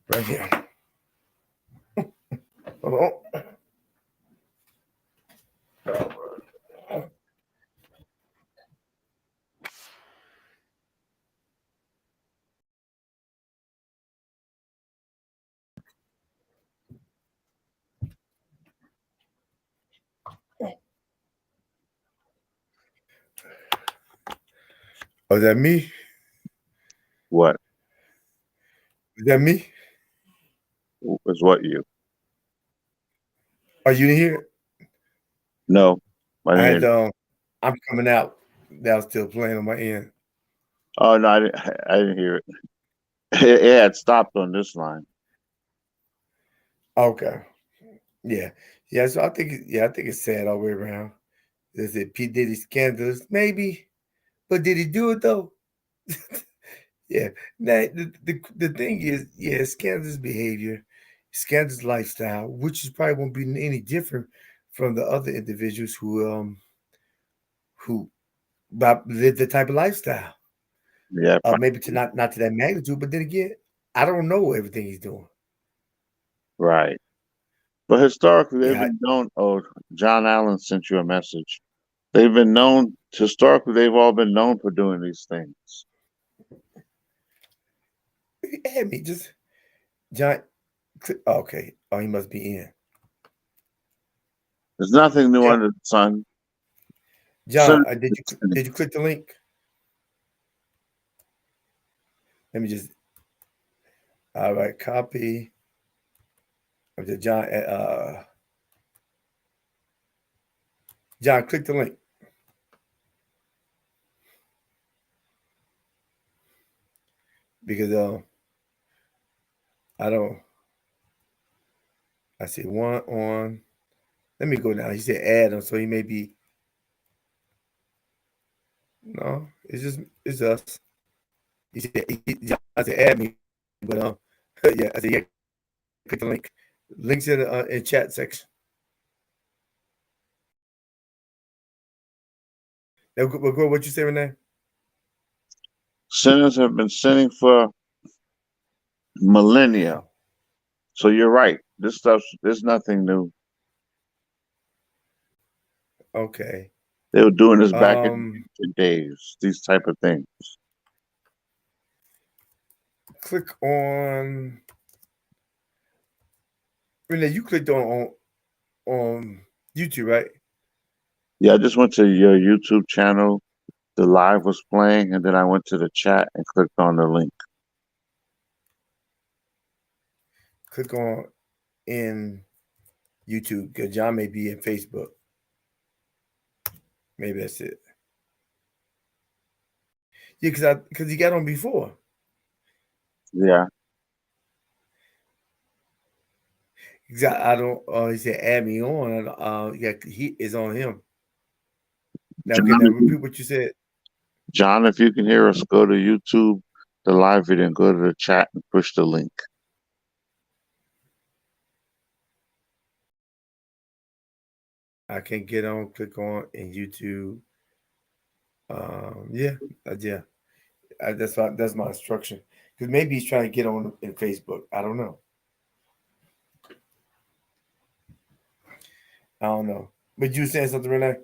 Right here. Hold on. Oh, is that me? What Is that me? is what you? Are you in here? No, I I didn't had hear. I'm coming out. That was still playing on my end. Oh no, I didn't hear it. It had stopped on this line. Okay. Yeah. Yeah. So I think it's sad all the way around. Is it P. Diddy scandalous? Maybe. But did he do it though? Yeah. Now, the thing is, yeah, scandalous behavior, scandalous lifestyle, which is probably won't be any different from the other individuals who live the type of lifestyle. Yeah, Maybe to not to that magnitude, but then again, I don't know everything he's doing. right. But historically, they've Yeah, been known. Oh, John Allen sent you a message. They've been known historically. They've all been known for doing these things. add me just John. Okay. Oh, he must be in. There's nothing new Yeah, under the sun. John. Sin- Did you click the link? Let me just. All right, copy. Okay, John. John, click the link because I don't. I see one on. Let me go down. He said add him, so he may be. No, it's us. John said add me, but yeah, I said yeah. Click the link. Links in chat section. Now, go what you say, Renee? Sinners have been sinning for millennia. So you're right. This stuff, there's nothing new. Okay. They were doing this back in Um, ancient days. These type of things. click on Renee. You clicked on YouTube, right? Yeah, I just went to your YouTube channel. The live was playing, and then I went to the chat and clicked on the link. Click on in YouTube because John may be in Facebook. Maybe that's it. Yeah, because he got on before. Yeah, I don't. He said add me on. Yeah, he is on him. Now, John. okay, now repeat what you said. John, if you can hear us, go to YouTube, the live video, and go to the chat and push the link. I can get on. Click on in YouTube. Yeah, yeah. That's my instruction. Because maybe he's trying to get on in Facebook. I don't know. I don't know. But you saying something, Renee?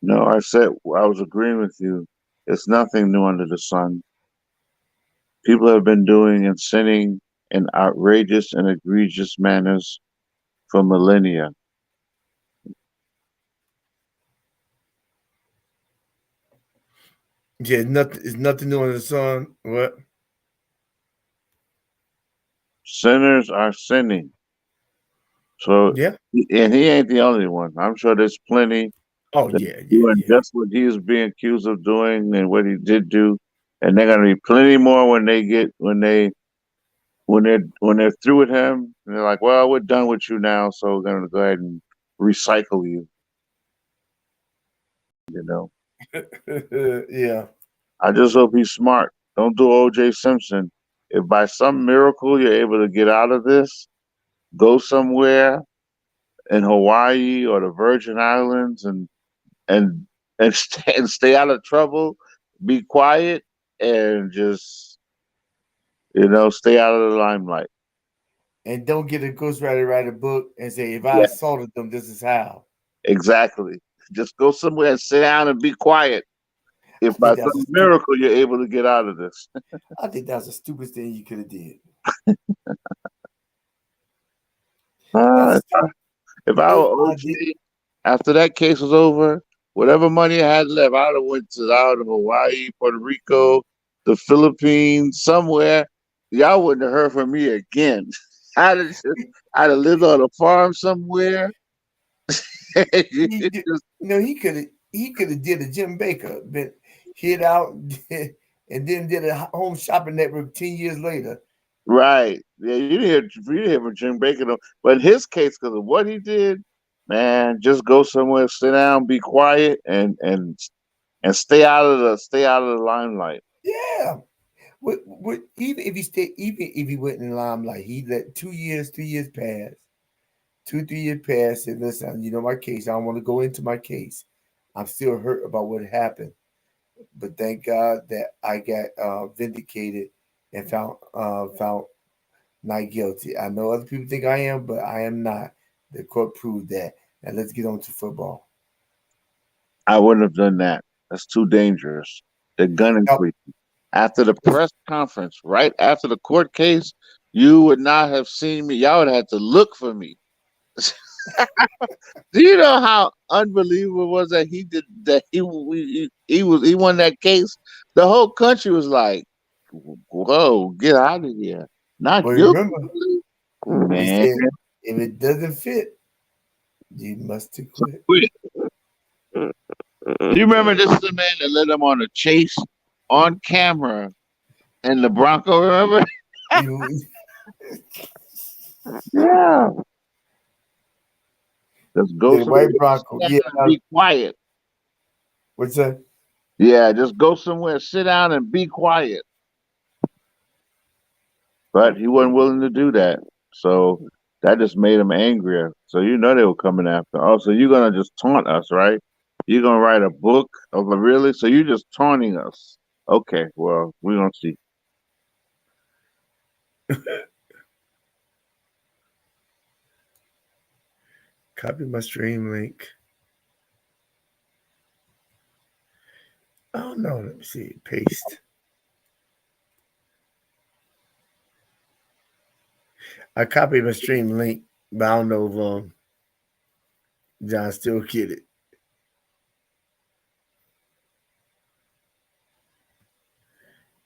No, I said I was agreeing with you. It's nothing new under the sun. People have been doing and sinning in outrageous and egregious manners for millennia. Yeah, nothing. It's nothing new under the sun. What? Sinners are sinning. So, Yeah. and he ain't the only one. I'm sure there's plenty Oh that yeah, yeah, doing yeah. just what he is being accused of doing and what he did do, and they're gonna be plenty more when they get when they're through with him. And they're like, well, we're done with you now, so we're gonna go ahead and recycle you. You know, Yeah. I just hope he's smart. Don't do O.J. Simpson. If by some miracle you're able to get out of this, go somewhere in Hawaii or the Virgin Islands and and stay out of trouble, be quiet, and just stay out of the limelight. And don't get a ghostwriter to write a book and say, if I Yeah, assaulted them, this is how. exactly. Just go somewhere and sit down and be quiet. If I by think that's a some stupid. miracle you're able to get out of this. I think that's the stupidest thing you could have did. That's Uh, a stupid. if I If were I did, OJ, after that case was over, whatever money I had left, I would have went to out of Hawaii, Puerto Rico, the Philippines, somewhere. Y'all wouldn't have heard from me again. I'd have just, I'd have lived on a farm somewhere. You he, did- just- he could have did a Jim Baker, been hid out, and then did a home shopping network 10 years later. right. Yeah, you didn't hear from Jim Baker, though. But in his case, because of what he did, man, just go somewhere, sit down, be quiet, and stay out of the limelight. Yeah. Even if he even if he went in the limelight, he let 2 years, 3 years pass. 2, 3 years pass. And listen, my case. I don't want to go into my case. I'm still hurt about what happened. But thank God that I got vindicated and found not guilty. I know other people think I am, but I am not. The court proved that. Now let's get on to football. I wouldn't have done that. That's too dangerous. They're gunning Now, for you. After the press conference, right after the court case, you would not have seen me. Y'all would have had to look for me. Do you know how unbelievable it was that he did that? He won that case. The whole country was like, "Whoa, get out of here! but Not guilty, remember, he man." said, if it doesn't fit, you must quit. Quit. Do you remember this is the man that led them on a chase on camera in the Bronco? Remember? You, Yeah. Just go the somewhere, white Bronco. sit down Yeah. and be quiet. What's that? Yeah, just go somewhere, sit down and be quiet. But he wasn't willing to do that. So that just made him angrier. So they were coming after. Oh, so you're gonna just taunt us, right? You're gonna write a book of a really? So you're just taunting us. Okay, well, we're gonna see. Copy my stream link. I don't know. Let me see. Paste. I copied my stream link, but I don't know if John still get it.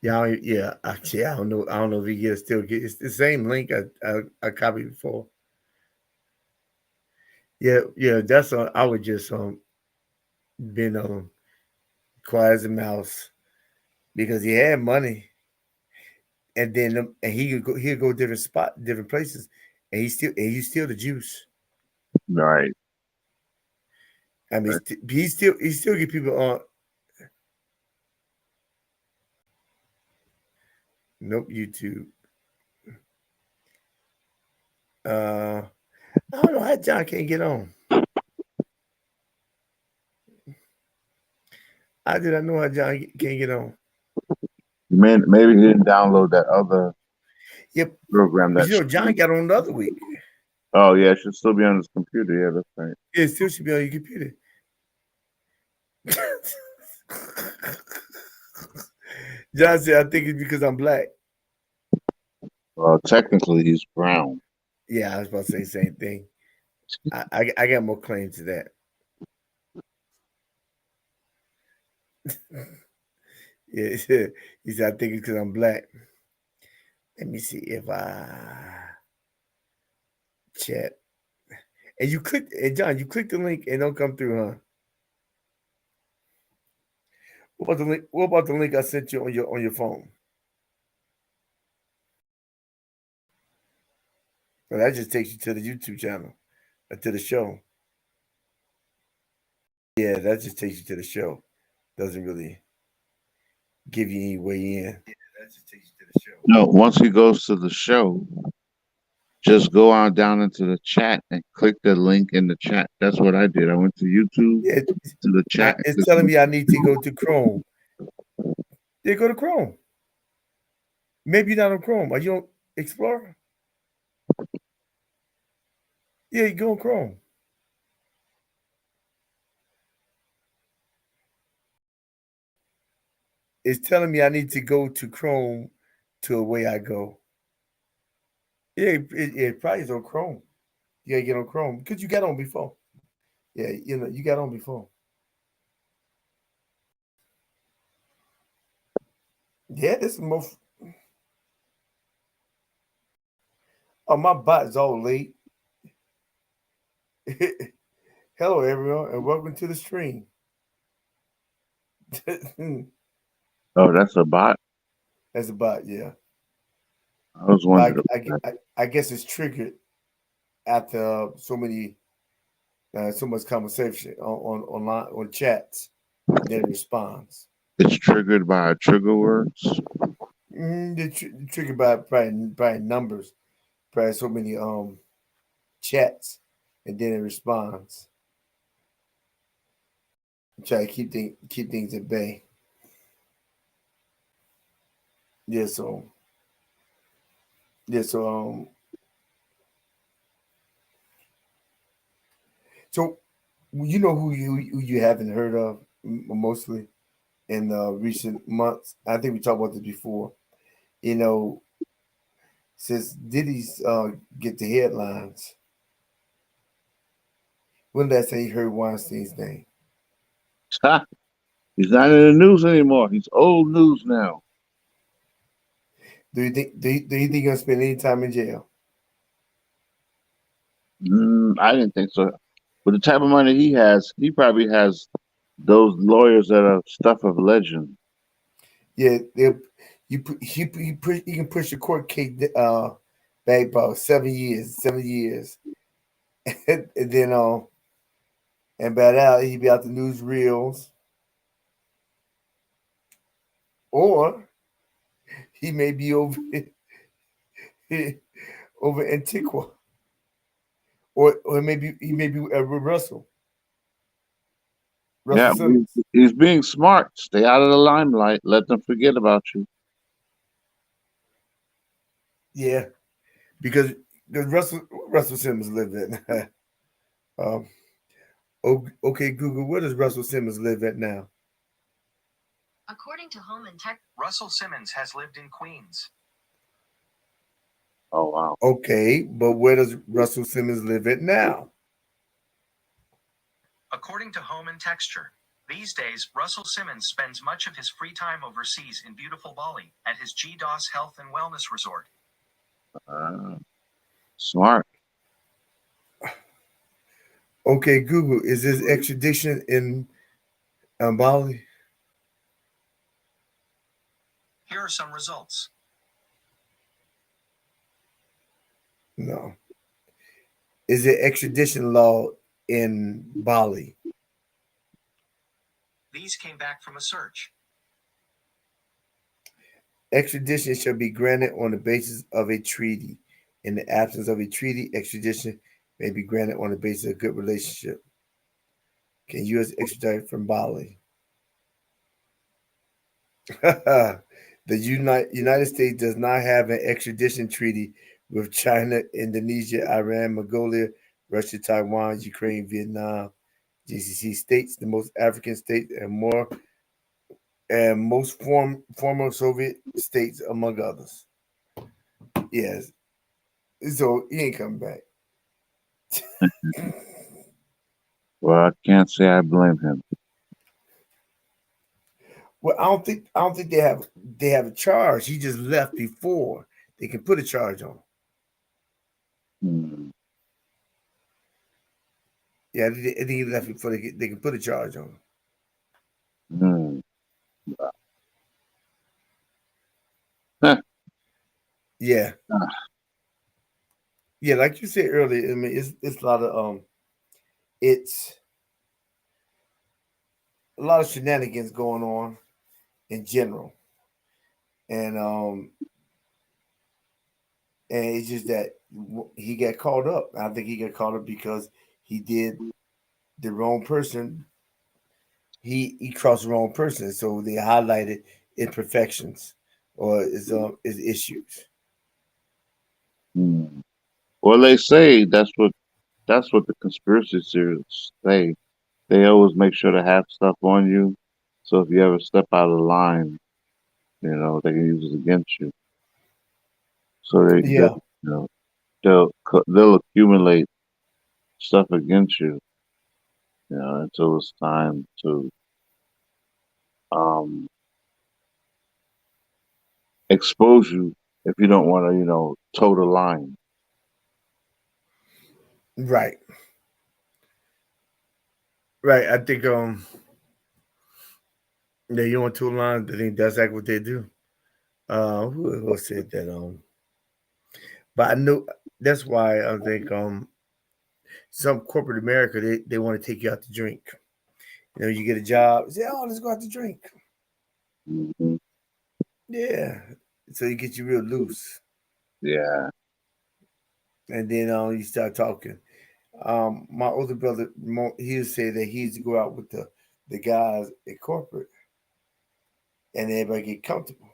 Yeah. Actually, I don't know. I don't know if he get still get. It's the same link I copied before. Yeah. That's I would just been quiet as a mouse because he had money, and then and he'd go different places, and he still the juice. Right. I mean, he still get people on. Nope, YouTube. Uh, I don't know how John can't get on. I did not know how John can't get on. Man, maybe he didn't download that other Yep, program but that John got on the other week. Oh yeah, it should still be on his computer. Yeah, that's right. Yeah, it still should be on your computer. John said, "I think it's because I'm black." Well, technically he's brown. Yeah, I was about to say the same thing. I got more claim to that. Yeah, he said, "I think it's because I'm black." Let me see if I chat. And John, you click the link and don't come through, huh? What about the link? What about the link I sent you on your phone? Well, that just takes you to the YouTube channel, to the show. Yeah, that just takes you to the show. Doesn't really give you any way in. No, once he goes to the show, Just go on down into the chat and click the link in the chat. That's what I did. I went to YouTube Yeah, to the chat and it's clicked telling the me I need to go to Chrome. Yeah, go to Chrome. Maybe you're not on Chrome. Are you on Explorer? Yeah, you go on Chrome. It's telling me I need to go to Chrome to away I go. Yeah, it probably is on Chrome. You gotta get on Chrome because you got on before. Yeah, you got on before. Yeah, this is most. Oh, my bot is all late. Hello, everyone, and welcome to the stream. Oh, that's a bot. That's a bot, yeah. I was But wondering. I guess it's triggered after so much conversation on online on chats. Then it responds. It's triggered by trigger words. Triggered by probably numbers, probably so many chats, and then it responds. Try to keep things at bay. Yeah, so so you know who you haven't heard of mostly in recent months. I think we talked about this before. You know, since Diddy's get the headlines, when last time you heard Weinstein's name? Ha! He's not in the news anymore. He's old news now. Do you think he's gonna spend any time in jail? I didn't think so. With the type of money he has, he probably has those lawyers that are stuff of legend. Yeah, he can push the court case back about 7 years, and then and by now he'd be out the newsreels, or he may be over over Antigua, or maybe he may be with Russell Yeah, Simmons. he's being smart. Stay out of the limelight. Let them forget about you. Yeah, because Russell Simmons live at. um, okay, Google, where does Russell Simmons live at now? According to Home and Tech, Russell Simmons has lived in Queens. Oh wow. Okay, but where does Russell Simmons live at now? According to Home and Texture, these days, Russell Simmons spends much of his free time overseas in beautiful Bali at his GDOS Health and Wellness Resort. Smart. Okay, Google, is this extradition in Bali? Here are some results. No. Is it extradition law in Bali? These came back from a search. Extradition shall be granted on the basis of a treaty. In the absence of a treaty, extradition may be granted on the basis of good relationship. Can U.S. extradite from Bali? The United States does not have an extradition treaty with China, Indonesia, Iran, Mongolia, Russia, Taiwan, Ukraine, Vietnam, GCC states, the most African states, and most former Soviet states, among others. Yes, so he ain't coming back. Well, I can't say I blame him. Well, I don't think they have a charge. He just left before they can put a charge on him. Hmm. Yeah, I think he left before they can put a charge on him. Hmm. Huh. Yeah, yeah, like you said earlier. I mean, it's it's a lot of shenanigans going on in general, and and it's just that he got caught up. I think he got caught up because he did the wrong person. He crossed the wrong person, so they highlighted imperfections or his issues. Hmm. Well, they say that's what the conspiracy theorists say. They always make sure to have stuff on you, so if you ever step out of line, they can use it against you. So Yeah, you know, they'll accumulate stuff against you, until it's time to um expose you if you don't want to, toe the line. right, right. I think they on two lines. I think that's like what they do. Who said that? But I know that's why I think some corporate America they want to take you out to drink. You get a job, say, oh, let's go out to drink. Hmm. Yeah, so you get you real loose, Yeah. and then you start talking. My older brother, he would say that he used to go out with the guys at corporate, and everybody get comfortable,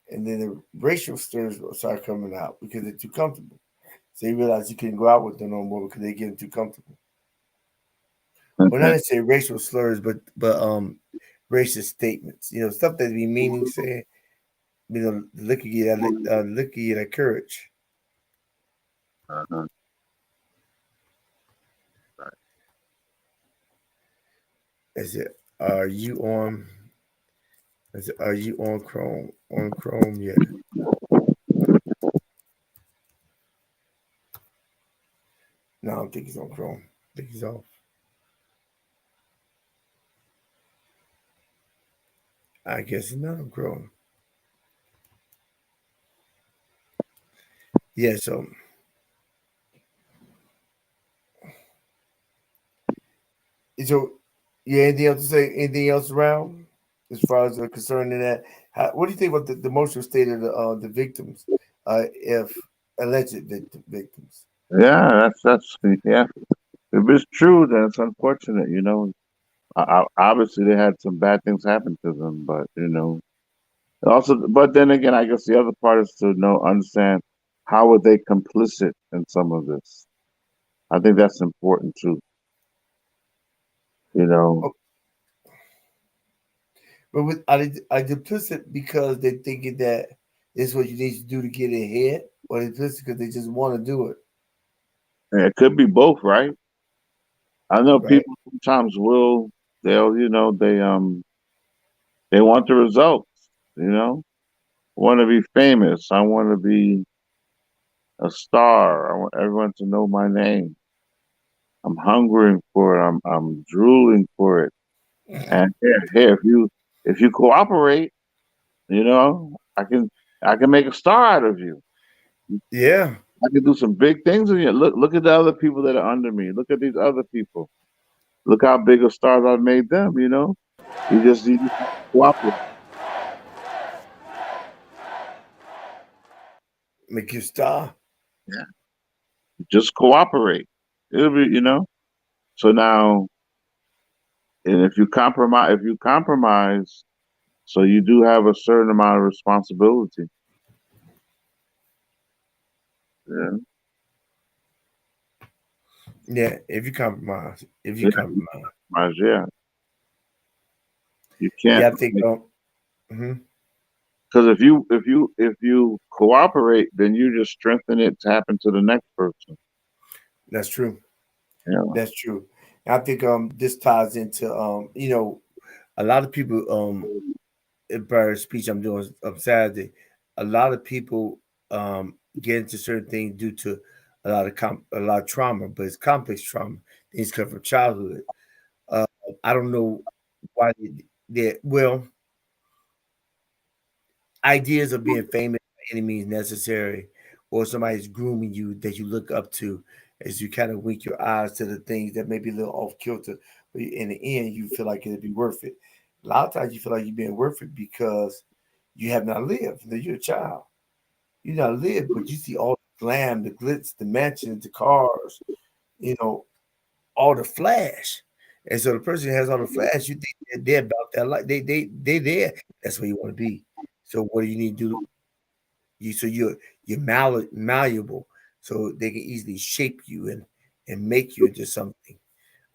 and then the racial slurs will start coming out because they're too comfortable. So he realized he couldn't go out with them no more because they get too comfortable. Well, not necessarily racial slurs, but racist statements. Stuff that be meaning saying. Look at you, look at you, that courage. Uh-huh. Is it? Are you on? Is it? Are you on Chrome? On Chrome? Yeah. No, I don't think he's on Chrome. I think he's off. I guess he's not on Chrome. Yeah. So yeah. Anything else to say? Anything else around as far as concerning that? What do you think about the emotional state of the victims? If alleged victims. Yeah, yeah. If it's true, then it's unfortunate. Obviously they had some bad things happen to them, but also, but then again, I guess the other part is to understand how were they complicit in some of this. I think that's important too. You know, Oh, but are they duplicit because they're thinking that it's what you need to do to get ahead, or they duplicit because they just want to do it, and it could be both, right? I know right? people sometimes they'll they want the results. You know, want to be famous. I want to be a star. I want everyone to know my name. I'm hungering for it. I'm drooling for it. And here, if you cooperate, I can make a star out of you. Yeah, I can do some big things with you. Look at the other people that are under me. Look at these other people. Look how big of stars I've made them. You just have to cooperate. make you star. Yeah. Just cooperate. It'll be. So now, and if you compromise, so you do have a certain amount of responsibility. Yeah. Yeah, if you compromise, if you Yeah. compromise, Compromise, yeah. You can't. yeah, I think. Mhm, Because if you cooperate, then you just strengthen it to happen to the next person. that's true. Yeah. That's true. I think this ties into a lot of people in prior speech I'm doing on Saturday, a lot of people get into certain things due to a lot of trauma, but it's complex trauma. Things come from childhood. Uh, I don't know why well, ideas of being famous by any means necessary, or somebody's grooming you that you look up to, as you kind of wink your eyes to the things that may be a little off kilter, but in the end you feel like it'd be worth it. A lot of times you feel like you're being worth it because you have not lived. You're a child. You not live, but you see all the glam, the glitz, the mansions, the cars, you know, all the flash. And so the person who has all the flash, you think they're about that life. They there. That's where you want to be. So what do you need to do? You're malleable, so they can easily shape you and make you into something.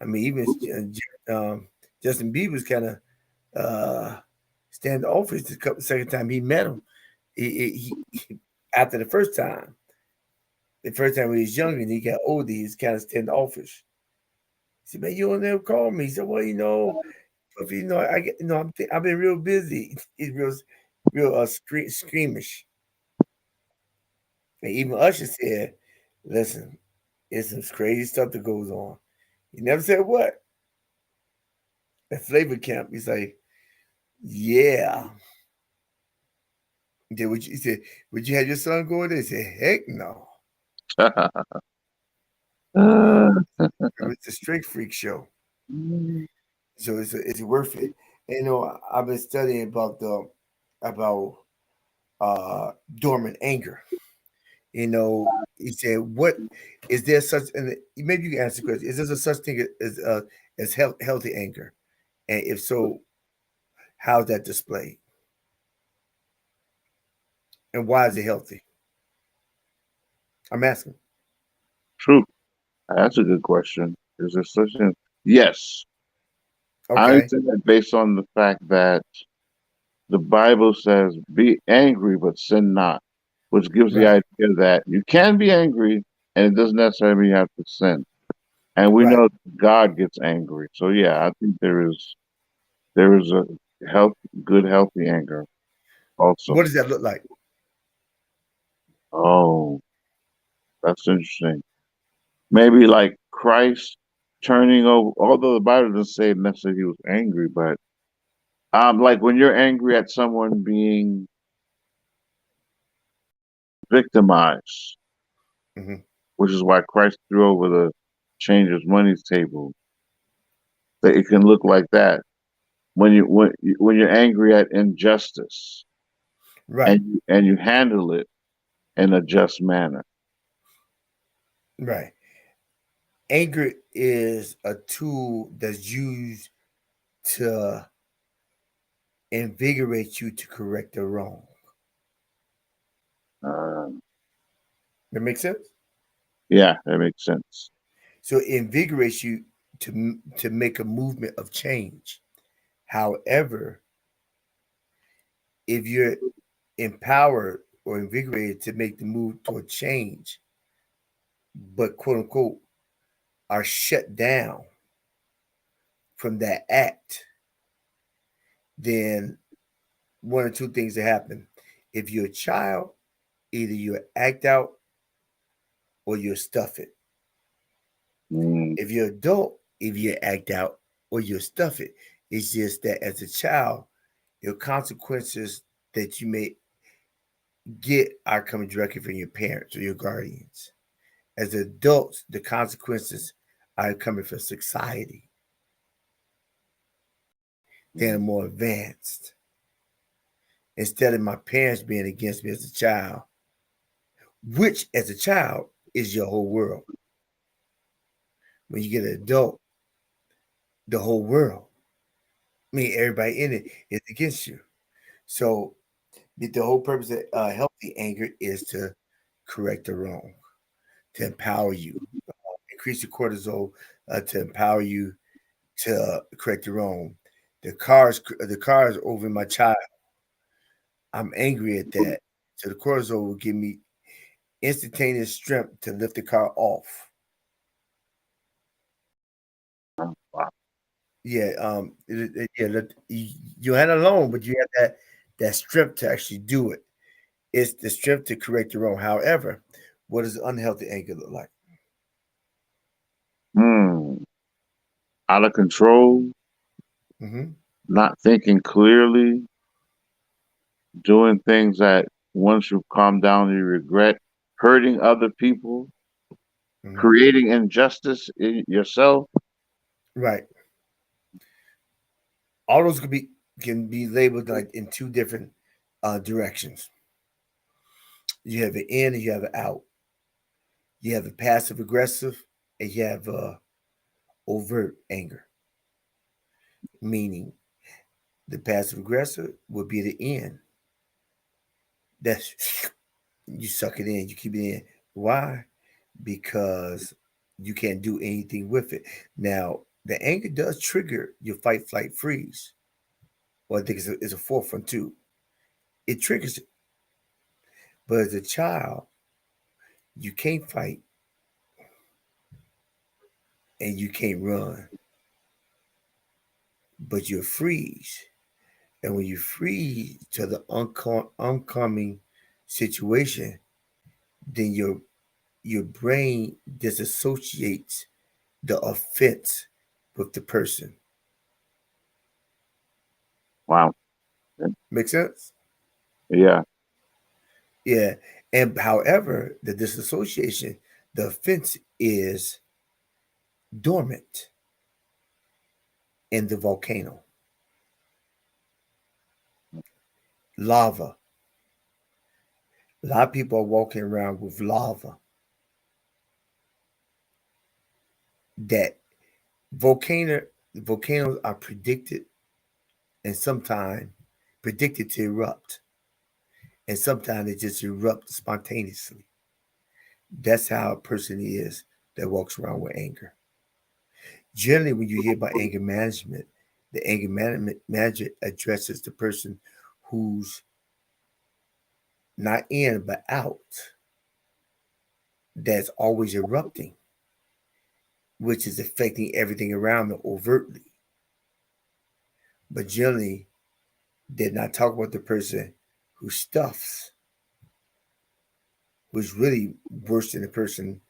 I mean, even Justin Bieber's kind of standoffish the second time he met him. After the first time he was younger and he got older, he was kind of standoffish. He said, "Man, you don't never call me." He said, "Well, if I get, I've been real busy." He's real squeamish. And even Usher said, "Listen, it's some crazy stuff that goes on." He never said what at Flavor Camp. He's like, "Yeah." He said, "Would you have your son go there?" He said, "Heck no." It's a straight freak show, so it's worth it. And, I've been studying about dormant anger. He said, "What is there such?" And maybe you can answer the question: is there a such thing as healthy anger? And if so, how's that displayed? And why is it healthy? I'm asking. True. That's a good question. Is there such a yes? I Okay, understand that based on the fact that the Bible says, "Be angry, but sin not," which gives the right, idea that you can be angry, and it doesn't necessarily mean you have to sin. And we right. know God gets angry, so yeah, I think there is a health, good, healthy anger also. What does that look like? Oh, that's interesting. Maybe like Christ turning over, although the Bible doesn't say necessarily he was angry, but like when you're angry at someone being victimized, Hmm. which is why Christ threw over the changers' money table, that it can look like that. When you're angry at injustice Right, and you handle it in a just manner. right. Anger is a tool that's used to invigorate you to correct a wrong. Uh, That makes sense. yeah, that makes sense. So it invigorates you to make a movement of change. However, if you're empowered or invigorated to make the move toward change, but quote unquote are shut down from that act, then one or two things that happen. If you're a child, either you act out or you stuff it. Mm, If you're adult, if you act out or you stuff it. It's just that as a child, your consequences that you may get are coming directly from your parents or your guardians. As adults, the consequences are coming from society. They're more advanced. Instead of my parents being against me as a child, which as a child is your whole world. When you get an adult, the whole world, I mean, everybody in it is against you. So the whole purpose of healthy anger is to correct the wrong, to empower you, increase the cortisol to empower you to correct the wrong. The cars over my child. I'm angry at that. So the cortisol will give me instantaneous strength to lift the car off. wow. Yeah, yeah. You had a loan, but you had that strength to actually do it. It's the strength to correct the wrong. However, what does unhealthy anger look like? Hmm. Out of control, Hmm. not thinking clearly, doing things that once you calm down you regret, hurting other people, Hmm. creating injustice in yourself. Right. All those can be labeled like in two different directions. You have an in and you have an out. You have a passive aggressive and you have overt anger. Meaning the passive aggressive would be the in. That's you suck it in, you keep it in. Why? Because you can't do anything with it. Now, the anger does trigger your fight, flight, freeze. Well, I think it's a forefront too. It triggers it. But as a child, you can't fight and you can't run, but you freeze. And when you freeze to the oncoming situation, then your brain disassociates the offense with the person. Wow. Make sense? Yeah. Yeah. And however, the disassociation, the offense is dormant in the volcano. Lava. A lot of people are walking around with lava. That volcano volcanoes are predicted and sometimes predicted to erupt. And sometimes they just erupt spontaneously. That's how a person is that walks around with anger. Generally, when you hear about anger management, the anger management manager addresses the person who's not in but out, that's always erupting, which is affecting everything around them overtly. But generally, they're not talking about the person who stuffs, who's really worse than the person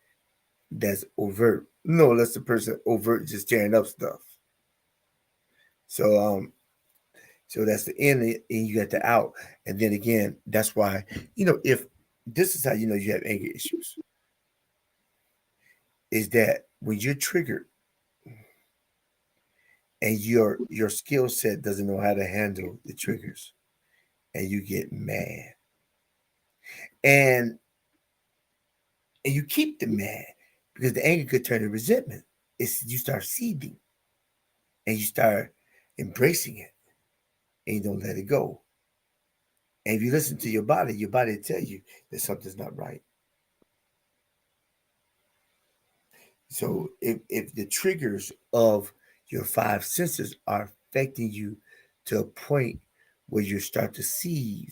that's overt. No, unless the person overt just tearing up stuff. So so that's the in and you got the out. And then again, that's why, if this is how you know you have anger issues, is that when you're triggered and your skill set doesn't know how to handle the triggers and you get mad. And you keep the mad because the anger could turn to resentment. It's you start seething and you start embracing it and you don't let it go. And if you listen to your body will tell you that something's not right. So if the triggers of your five senses are affecting you to a point where you start to seethe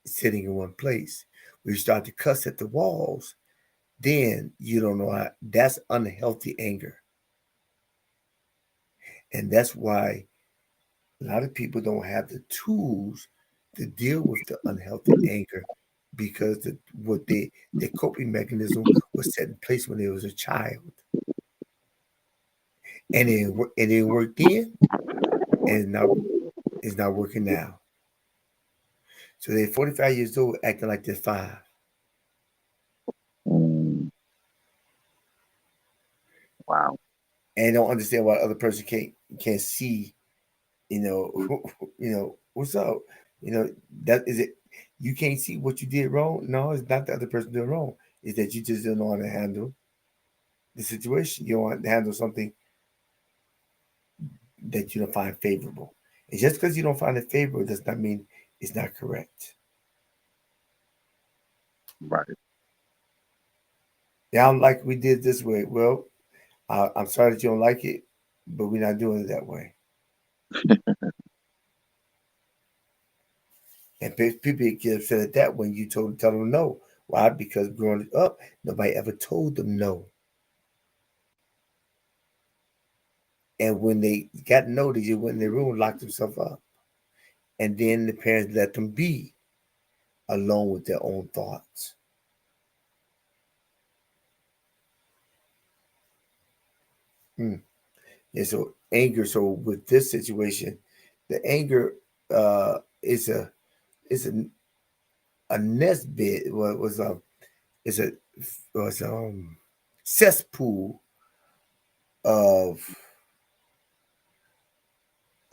sitting in one place, where you start to cuss at the walls, then you don't know how that's unhealthy anger. And that's why a lot of people don't have the tools to deal with the unhealthy anger because what their coping mechanism was set in place when they was a child, and it worked then, and now it's not working now. So they're 45 years old acting like they're five, Mm, wow. and don't understand why the other person can't see. You know, what's up. You know that is it. You can't see what you did wrong. No, it's not the other person doing wrong. It's that you just don't know how to handle the situation. You don't want to handle something that you don't find favorable. And just because you don't find it favorable does not mean it's not correct. Right. Yeah, I'm like we did this way. Well, I'm sorry that you don't like it, but we're not doing it that way. And people get upset at that when you tell them no. Why? Because growing up, nobody ever told them no. And when they got no, they just went in their room, locked themselves up. And then the parents let them be alone with their own thoughts. Hmm. And so anger. So with this situation, the anger uh, is a nest bed. Was a is a was cesspool of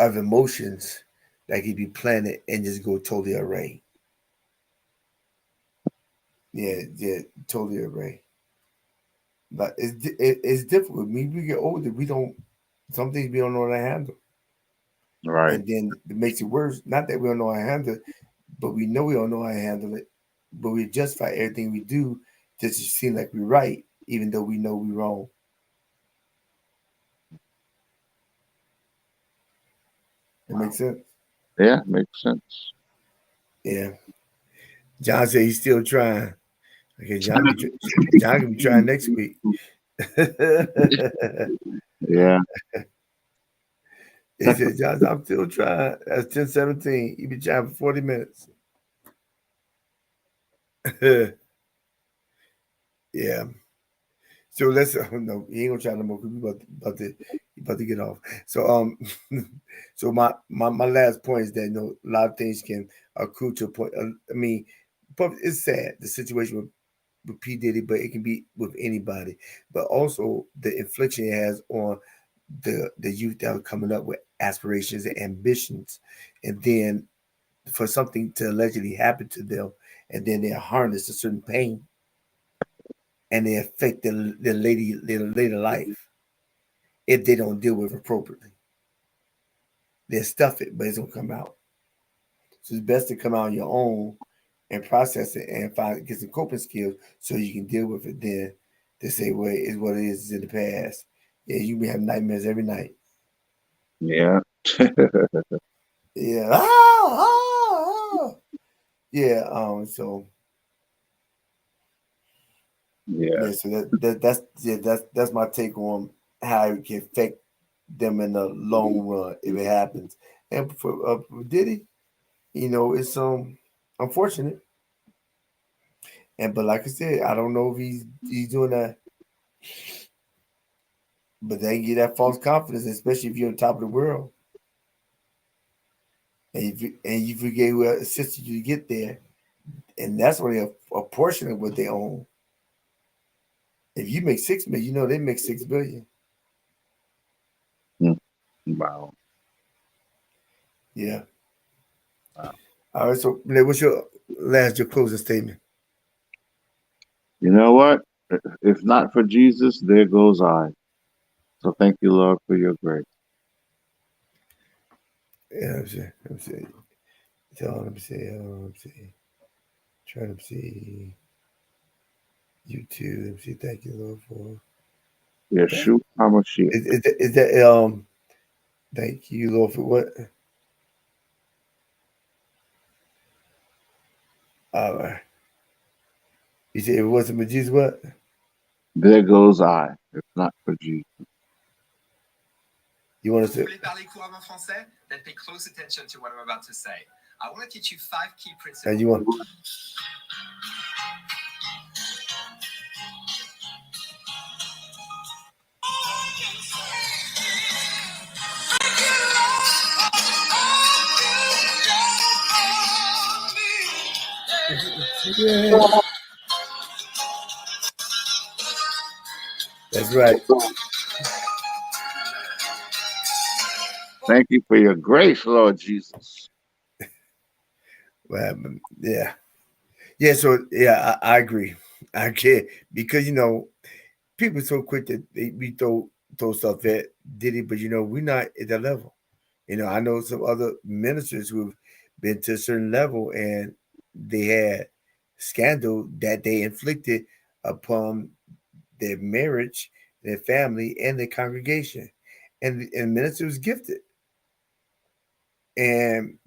emotions that can be planted and just go totally array. Yeah, totally agree. But it's difficult. When we get older, we don't. Some things we don't know how to handle, Right. and then it makes it worse. Not that we don't know how to handle it, but we know we don't know how to handle it. But we justify everything we do just to seem like we're right, even though we know we're wrong. It makes sense. Yeah, makes sense. Yeah. John said he's still trying. Okay, John can be trying next week. Yeah. He said, John, I'm still trying. That's 10:17. He been trying for 40 minutes. Yeah. So let's no, he ain't gonna try no more because we about to get off. So so my last point is that a lot of things can accrue to a point. I mean, but it's sad the situation with P Diddy, but it can be with anybody. But also the infliction it has on the youth that are coming up with aspirations and ambitions, and then for something to allegedly happen to them, and then they harness a certain pain, and they affect their later life if they don't deal with it appropriately. They'll stuff it, but it's gonna come out. So it's best to come out on your own and process it and get some coping skills so you can deal with it. Then to say, well, it's what it is in the past. Yeah, you may have nightmares every night. Yeah. Yeah. Ah. Yeah. So Yeah. yeah. So that's my take on how it can affect them in the long run if it happens. And for Diddy, it's unfortunate. And but like I said, I don't know if he's doing that, but they get that false confidence, especially if you're on top of the world, and you forget who assisted you to get there, and that's only a portion of what they own. If you make 6 million, they make 6 billion. Mm. Wow. Yeah. Wow. All right. So, what's your closing statement? You know what? If not for Jesus, there goes I. So thank you, Lord, for your grace. Yeah, I'm saying. Let me see. Try to see YouTube. Let me see. Thank you, Lord, for that. Yeshua HaMashiach. Is that thank you, Lord, for what? All right. You said it wasn't but Jesus what? There goes I. If not for Jesus. You want to say? parler couramment français? Then pay close attention to what I'm about to say. I want to teach you 5 key And principles. you want? Yeah. That's right. Thank you for your grace, Lord Jesus. Well, yeah. Yeah. So yeah, I agree. I can't because people are so quick that we throw stuff at Diddy, but we're not at that level. I know some other ministers who've been to a certain level and they had scandal that they inflicted upon their marriage, their family, and their congregation. And minister was gifted. And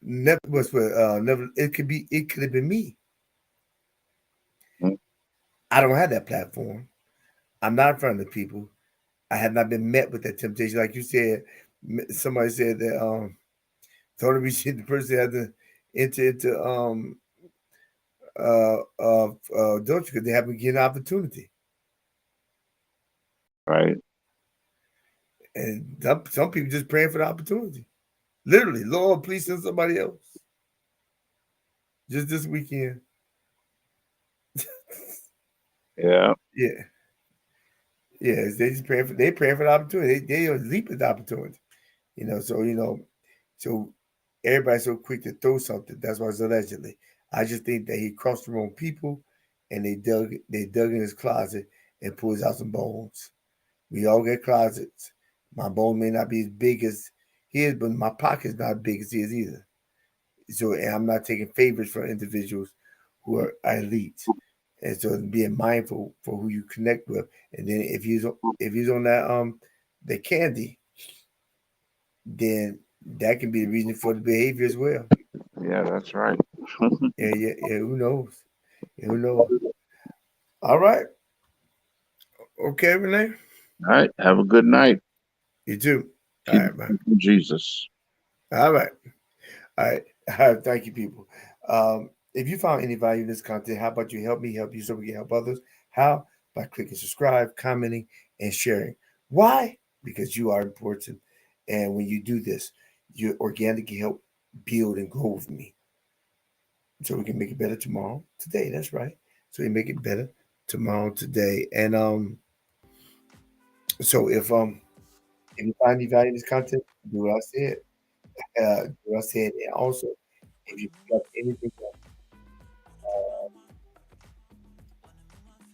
never was for never it could have been me. Mm. I don't have that platform. I'm not in front of the people. I have not been met with that temptation. Like you said, somebody said that the only reason the person had to enter into adultery because they haven't given an opportunity. Right? And some people just praying for the opportunity. Literally, Lord, please send somebody else. Just this weekend. Yeah. Yeah. Yeah. They praying for the opportunity. They are leap at the opportunity. So so everybody's so quick to throw something. That's why it's allegedly. I just think that he crossed the wrong people, and they dug in his closet and pulled out some bones. We all get closets. My bone may not be as big as his, but my pocket's not as big as his either. So, and I'm not taking favors from individuals who are elite. And so, being mindful for who you connect with, and then if he's on that candy, then that can be the reason for the behavior as well. Yeah, that's right. Yeah, yeah, yeah. Who knows? Yeah, who knows? All right. Okay, Renee. All right. Have a good night. You too. All Keep right, man. Jesus. All right. All right. All right. Thank you, people. If you found any value in this content, how about you help me help you so we can help others? How? By clicking subscribe, commenting, and sharing. Why? Because you are important. And when you do this, you organically help build and grow with me. So we can make it better tomorrow, today. That's right. So we make it better tomorrow, today. And so if you find any value in this content, do what I said. Do what I said. And also, if you got anything that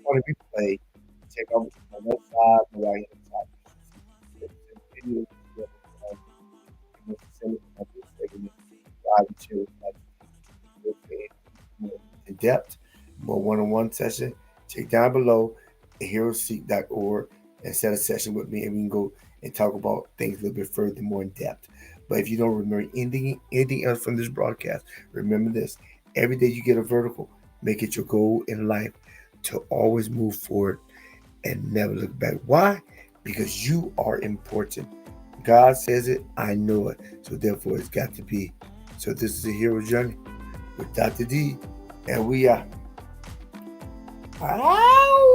want to replay, check out my left side, my right hand side. Videos together, and send it to my new segment, live and chill, like, more in depth, more one-on-one session. Check down below at heroseek.org and set a session with me, and we can go and talk about things a little bit further, more in depth. But if you don't remember anything else from this broadcast, remember this: every day you get a vertical, make it your goal in life to always move forward and never look back. Why? Because you are important. God says it, I know it. So therefore it's got to be. So this is a hero journey with Dr. D. And we are out.